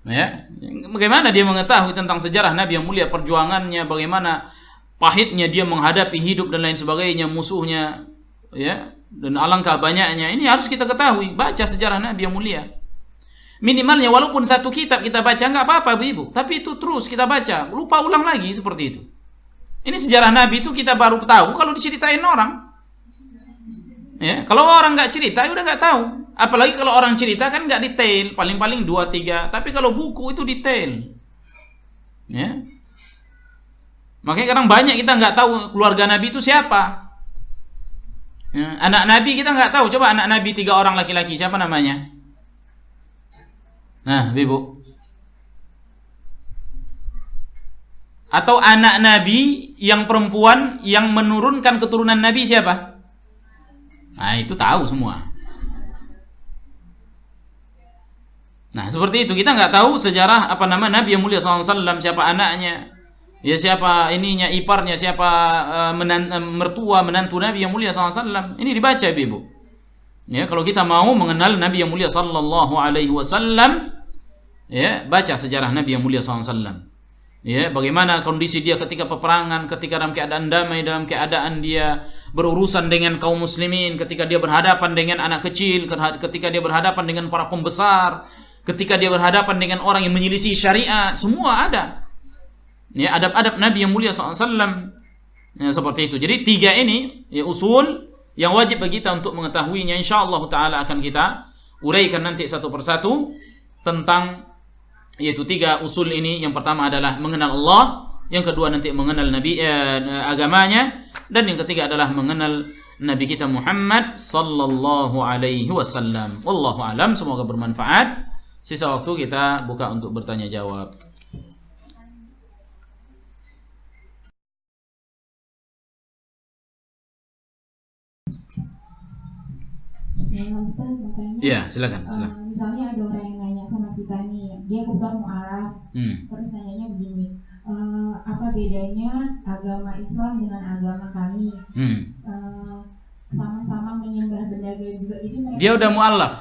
Ya, bagaimana dia mengetahui tentang sejarah Nabi yang mulia, perjuangannya, bagaimana pahitnya dia menghadapi hidup dan lain sebagainya, musuhnya, ya, dan alangkah banyaknya. Ini harus kita ketahui, baca sejarah Nabi yang mulia. Minimalnya walaupun satu kitab kita baca nggak apa-apa ibu, tapi itu terus kita baca, lupa ulang lagi seperti itu. Ini sejarah Nabi itu kita baru tahu kalau diceritain orang. Ya, kalau orang nggak cerita, udah nggak tahu. Apalagi kalau orang cerita kan nggak detail, paling-paling 2-3. Tapi kalau buku itu detail. Ya. Makanya kadang banyak kita nggak tahu keluarga Nabi itu siapa. Ya, anak Nabi kita nggak tahu. Coba anak Nabi 3 orang laki-laki, siapa namanya? Nah, ibu. Atau anak Nabi yang perempuan yang menurunkan keturunan Nabi siapa? Nah, itu tahu semua. Nah, seperti itu, kita nggak tahu sejarah Nabi yang mulia SAW, siapa anaknya, ya siapa ininya, iparnya, siapa mertua menantu Nabi yang mulia SAW. Ini dibaca ibu. Ya, kalau kita mau mengenal Nabi yang mulia sallallahu alaihi wasallam, ya, baca sejarah Nabi yang mulia SAW. Ya, bagaimana kondisi dia ketika peperangan, ketika dalam keadaan damai, dalam keadaan dia berurusan dengan kaum muslimin, ketika dia berhadapan dengan anak kecil, ketika dia berhadapan dengan para pembesar, ketika dia berhadapan dengan orang yang menyelisih syariat, semua ada. Ya, adab-adab Nabi yang mulia SAW. Ya, seperti itu. Jadi 3 ini ya usul yang wajib bagi kita untuk mengetahuinya. Insyaallah taala akan kita uraikan nanti satu persatu tentang yaitu 3 usul ini. Yang pertama adalah mengenal Allah, yang kedua nanti mengenal Nabi agamanya, dan yang ketiga adalah mengenal Nabi kita Muhammad sallallahu alaihi wasallam. Wallahu alam, semoga bermanfaat. Sisa waktu kita buka untuk bertanya jawab.
Ustaz mau tanya.
Iya, silakan.
Misalnya ada orang yang nanya sama kita nih, dia kebetulan mu'alaf, terus nanyanya begini, apa bedanya agama Islam dengan agama kami? Sama-sama menyembah benda gaib juga. Jadi
dia udah mu'alaf.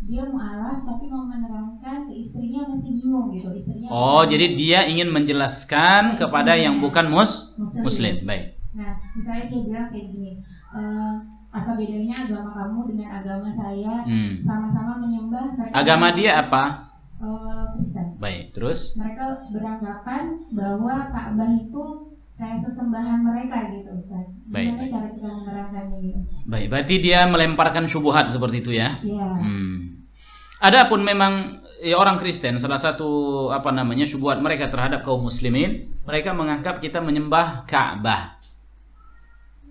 Dia mu'alaf tapi mau menerangkan ke istrinya, masih bingung gitu. Istrinya
jadi dia ingin menjelaskan kepada yang bukan muslim. Baik.
Nah, misalnya dia bilang kayak gini, apa bedanya agama kamu dengan agama saya? Sama-sama menyembah.
Agama dia apa?
Kristen.
Baik, terus?
Mereka beranggapan bahwa Ka'bah itu kayak sesembahan mereka gitu, Ustaz. Gimana cara kita menerangkannya gitu?
Baik, berarti dia melemparkan syubhat seperti itu ya?
Iya.
Adapun memang ya, orang Kristen, salah satu syubhat mereka terhadap kaum muslimin, mereka menganggap kita menyembah Ka'bah.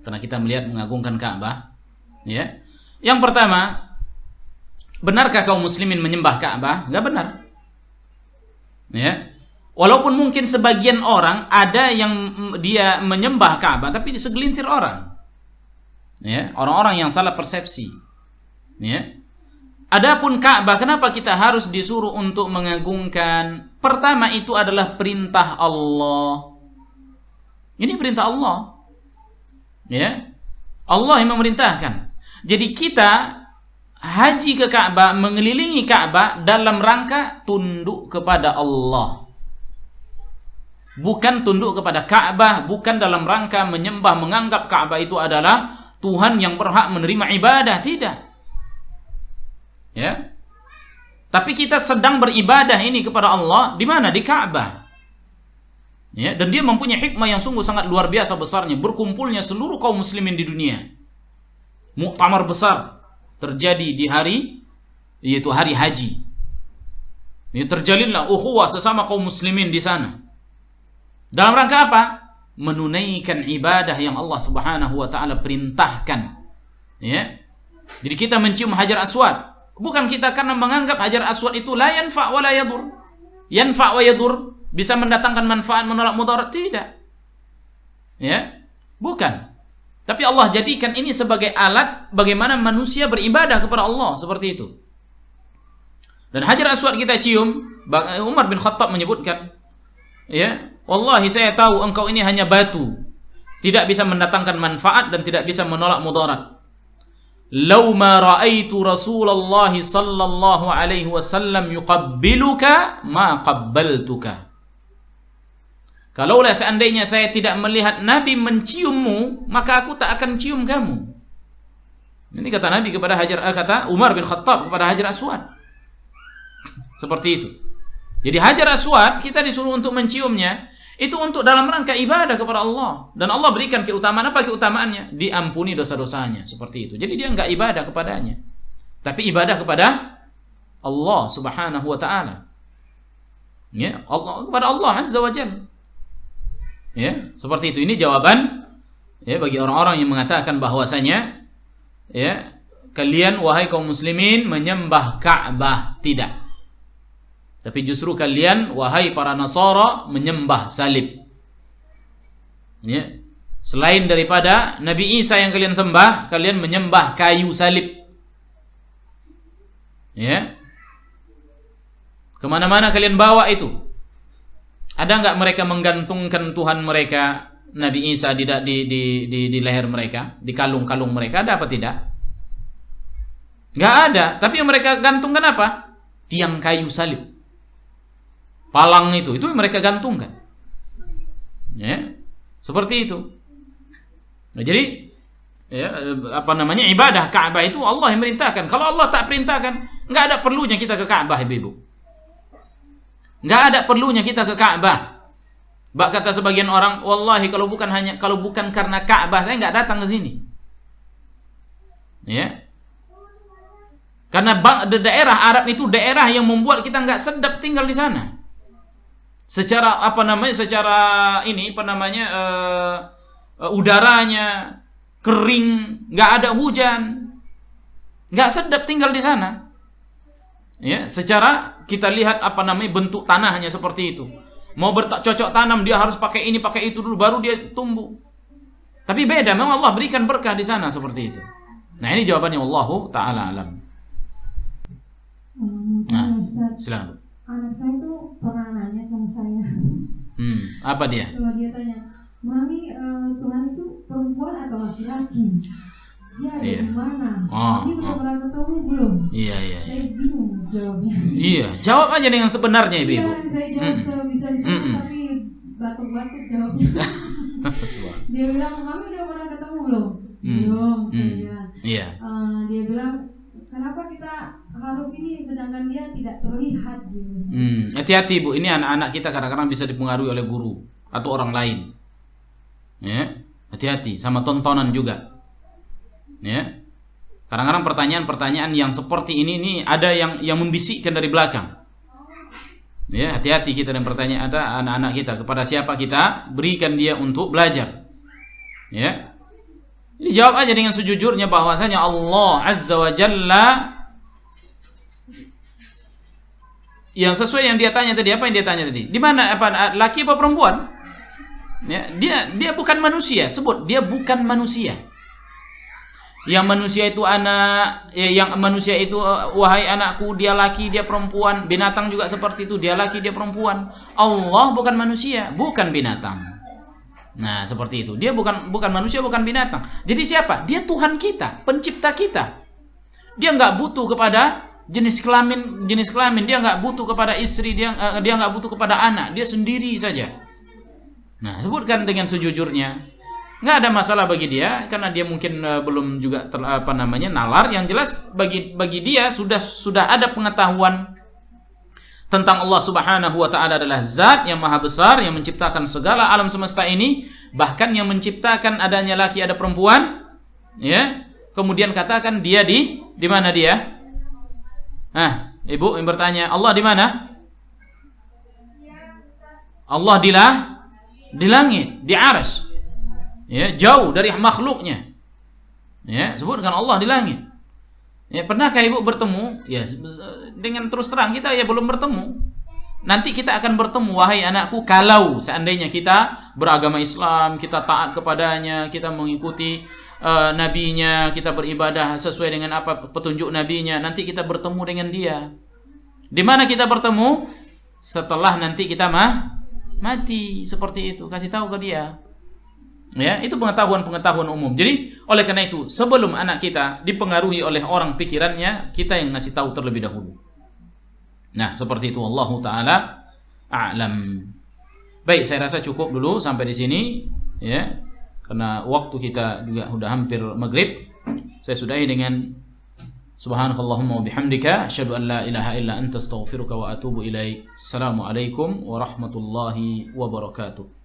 Karena kita melihat mengagungkan Ka'bah, ya. Yang pertama, benarkah kaum muslimin menyembah Ka'bah? Enggak benar. Ya. Walaupun mungkin sebagian orang ada yang dia menyembah Ka'bah, tapi segelintir orang. Ya, orang-orang yang salah persepsi. Ya. Adapun Ka'bah, kenapa kita harus disuruh untuk mengagungkan? Pertama, itu adalah perintah Allah. Ini perintah Allah. Ya. Allah yang memerintahkan. Jadi kita haji ke Ka'bah, mengelilingi Ka'bah dalam rangka tunduk kepada Allah. Bukan tunduk kepada Ka'bah, bukan dalam rangka menyembah, menganggap Ka'bah itu adalah Tuhan yang berhak menerima ibadah, tidak. Ya. Tapi kita sedang beribadah ini kepada Allah di mana? Di Ka'bah. Ya, dan dia mempunyai hikmah yang sungguh sangat luar biasa besarnya, berkumpulnya seluruh kaum muslimin di dunia. Muktamar besar terjadi di hari, yaitu hari haji. Ya, terjalinlah ukhuwah sesama kaum muslimin di sana. Dalam rangka apa? Menunaikan ibadah yang Allah Subhanahu wa taala perintahkan. Ya. Jadi kita mencium Hajar Aswad, bukan kita karena menganggap Hajar Aswad itu la yanfa wa la yadur. Yanfa wa yadur, bisa mendatangkan manfaat, menolak mudarat, tidak. Ya. Bukan. Tapi Allah jadikan ini sebagai alat bagaimana manusia beribadah kepada Allah, seperti itu. Dan Hajar Aswad kita cium, Umar bin Khattab menyebutkan, ya, wallahi saya tahu engkau ini hanya batu, tidak bisa mendatangkan manfaat dan tidak bisa menolak mudarat. Lau ma ra'aitu Rasulullah sallallahu alaihi wasallam yuqabbiluka ma qabbaltuka. Kalaulah seandainya saya tidak melihat Nabi menciummu, maka aku tak akan cium kamu. Ini kata Nabi kepada kata Umar bin Khattab kepada Hajar Aswad. Seperti itu. Jadi Hajar Aswad kita disuruh untuk menciumnya, itu untuk dalam rangka ibadah kepada Allah. Dan Allah berikan keutamaan, apa keutamaannya? Diampuni dosa-dosanya, seperti itu. Jadi dia enggak ibadah kepadanya, tapi ibadah kepada Allah Subhanahu wa taala. Ya, Allah, kepada Allah Azza wa Jalla. Ya, seperti itu. Ini jawaban ya bagi orang-orang yang mengatakan bahwasanya ya, kalian wahai kaum muslimin menyembah Ka'bah. Tidak. Tapi justru kalian wahai para Nasara menyembah salib. Ya. Selain daripada Nabi Isa yang kalian sembah, kalian menyembah kayu salib. Ya. Kemana-mana kalian bawa itu. Ada enggak mereka menggantungkan Tuhan mereka Nabi Isa di leher mereka, di kalung-kalung mereka? Ada apa tidak? Enggak ada. Tapi yang mereka gantungkan apa? Tiang kayu salib. Palang itu yang mereka gantungkan. Ya. Seperti itu. Nah, jadi ya, ibadah Ka'bah itu Allah yang merintahkan. Kalau Allah tak perintahkan, enggak ada perlunya kita ke Ka'bah, Ibu. Enggak ada perlunya kita ke Ka'bah. Bak kata sebagian orang, wallahi kalau bukan karena Ka'bah saya enggak datang ke sini. Ya. Karena daerah Arab itu daerah yang membuat kita enggak sedap tinggal di sana. Secara udaranya kering, enggak ada hujan. Enggak sedap tinggal di sana. Ya, secara kita lihat bentuk tanahnya seperti itu. Mau bercocok tanam dia harus pakai ini, pakai itu dulu baru dia tumbuh. Tapi beda, memang Allah berikan berkah di sana seperti itu. Nah, ini jawabannya Wallahu taala alam. Nah, silakan.
Anak saya tuh pernah nanya sama saya.
Apa dia?
Dia tanya, "Mami, Tuhan itu perempuan atau laki-laki? Dia ada di mana? Dia udah pernah ketemu belum?"
Iya.
Saya bingung jawabnya.
Iya, jawab aja dengan sebenarnya, Ibu.
Iya, saya jawab sebisa-bisa, tapi batuk-batuk jawabnya. Dia bilang, "Mami udah pernah ketemu belum?" Belum, saya bilang.
Iya.
Dia bilang, "Kenapa kita harus ini sedangkan dia tidak terlihat?" Gitu.
Hati-hati, Bu. Ini anak-anak kita kadang-kadang bisa dipengaruhi oleh guru atau orang lain. Ya, hati-hati sama tontonan juga. Ya. Kadang-kadang pertanyaan-pertanyaan yang seperti ini ada yang membisikkan dari belakang. Ya, hati-hati kita dengan pertanyaan anak-anak kita, kepada siapa kita berikan dia untuk belajar. Ya. Ini jawab aja dengan sejujurnya bahwasanya Allah Azza wa Jalla yang sesuai yang dia tanya tadi. Apa yang dia tanya tadi? Di mana, apa, laki apa perempuan? Ya, dia bukan manusia. Sebut, dia bukan manusia. Yang manusia itu anak, yang manusia itu wahai anakku, dia laki, dia perempuan. Binatang juga seperti itu, dia laki, dia perempuan. Allah bukan manusia, bukan binatang. Nah, seperti itu. Dia bukan manusia, bukan binatang. Jadi siapa? Dia Tuhan kita, pencipta kita. Dia nggak butuh kepada jenis kelamin. Dia nggak butuh kepada istri. Dia nggak butuh kepada anak. Dia sendiri saja. Nah, sebutkan dengan sejujurnya. Nggak ada masalah bagi dia, karena dia mungkin belum juga nalar. Yang jelas bagi dia sudah ada pengetahuan tentang Allah Subhanahu wa Ta'ala adalah zat yang maha besar, yang menciptakan segala alam semesta ini, bahkan yang menciptakan adanya laki ada perempuan, ya. Kemudian katakan dia di mana dia? Ibu yang bertanya, Allah di mana? Allah di langit, di arsy. Ya, jauh dari makhluknya. Ya, sebutkan Allah di langit. Ya, pernahkah ibu bertemu? Ya, dengan terus terang kita ya belum bertemu. Nanti kita akan bertemu, wahai anakku, kalau seandainya kita beragama Islam, kita taat kepadanya, kita mengikuti nabinya, kita beribadah sesuai dengan apa petunjuk nabinya, nanti kita bertemu dengan dia. Di mana kita bertemu? Setelah nanti kita mati, seperti itu. Kasih tahu ke dia. Ya, itu pengetahuan umum. Jadi, oleh karena itu, sebelum anak kita dipengaruhi oleh orang pikirannya, kita yang ngasih tahu terlebih dahulu. Nah, seperti itu. Wallahu ta'ala a'lam. Baik, saya rasa cukup dulu sampai di sini, ya. Karena waktu kita juga sudah hampir maghrib. Saya sudahi dengan subhanakallahumma wa bihamdika asyhadu an la ilaha illa anta astaghfiruka wa atubu ilaik. Assalamualaikum warahmatullahi wabarakatuh.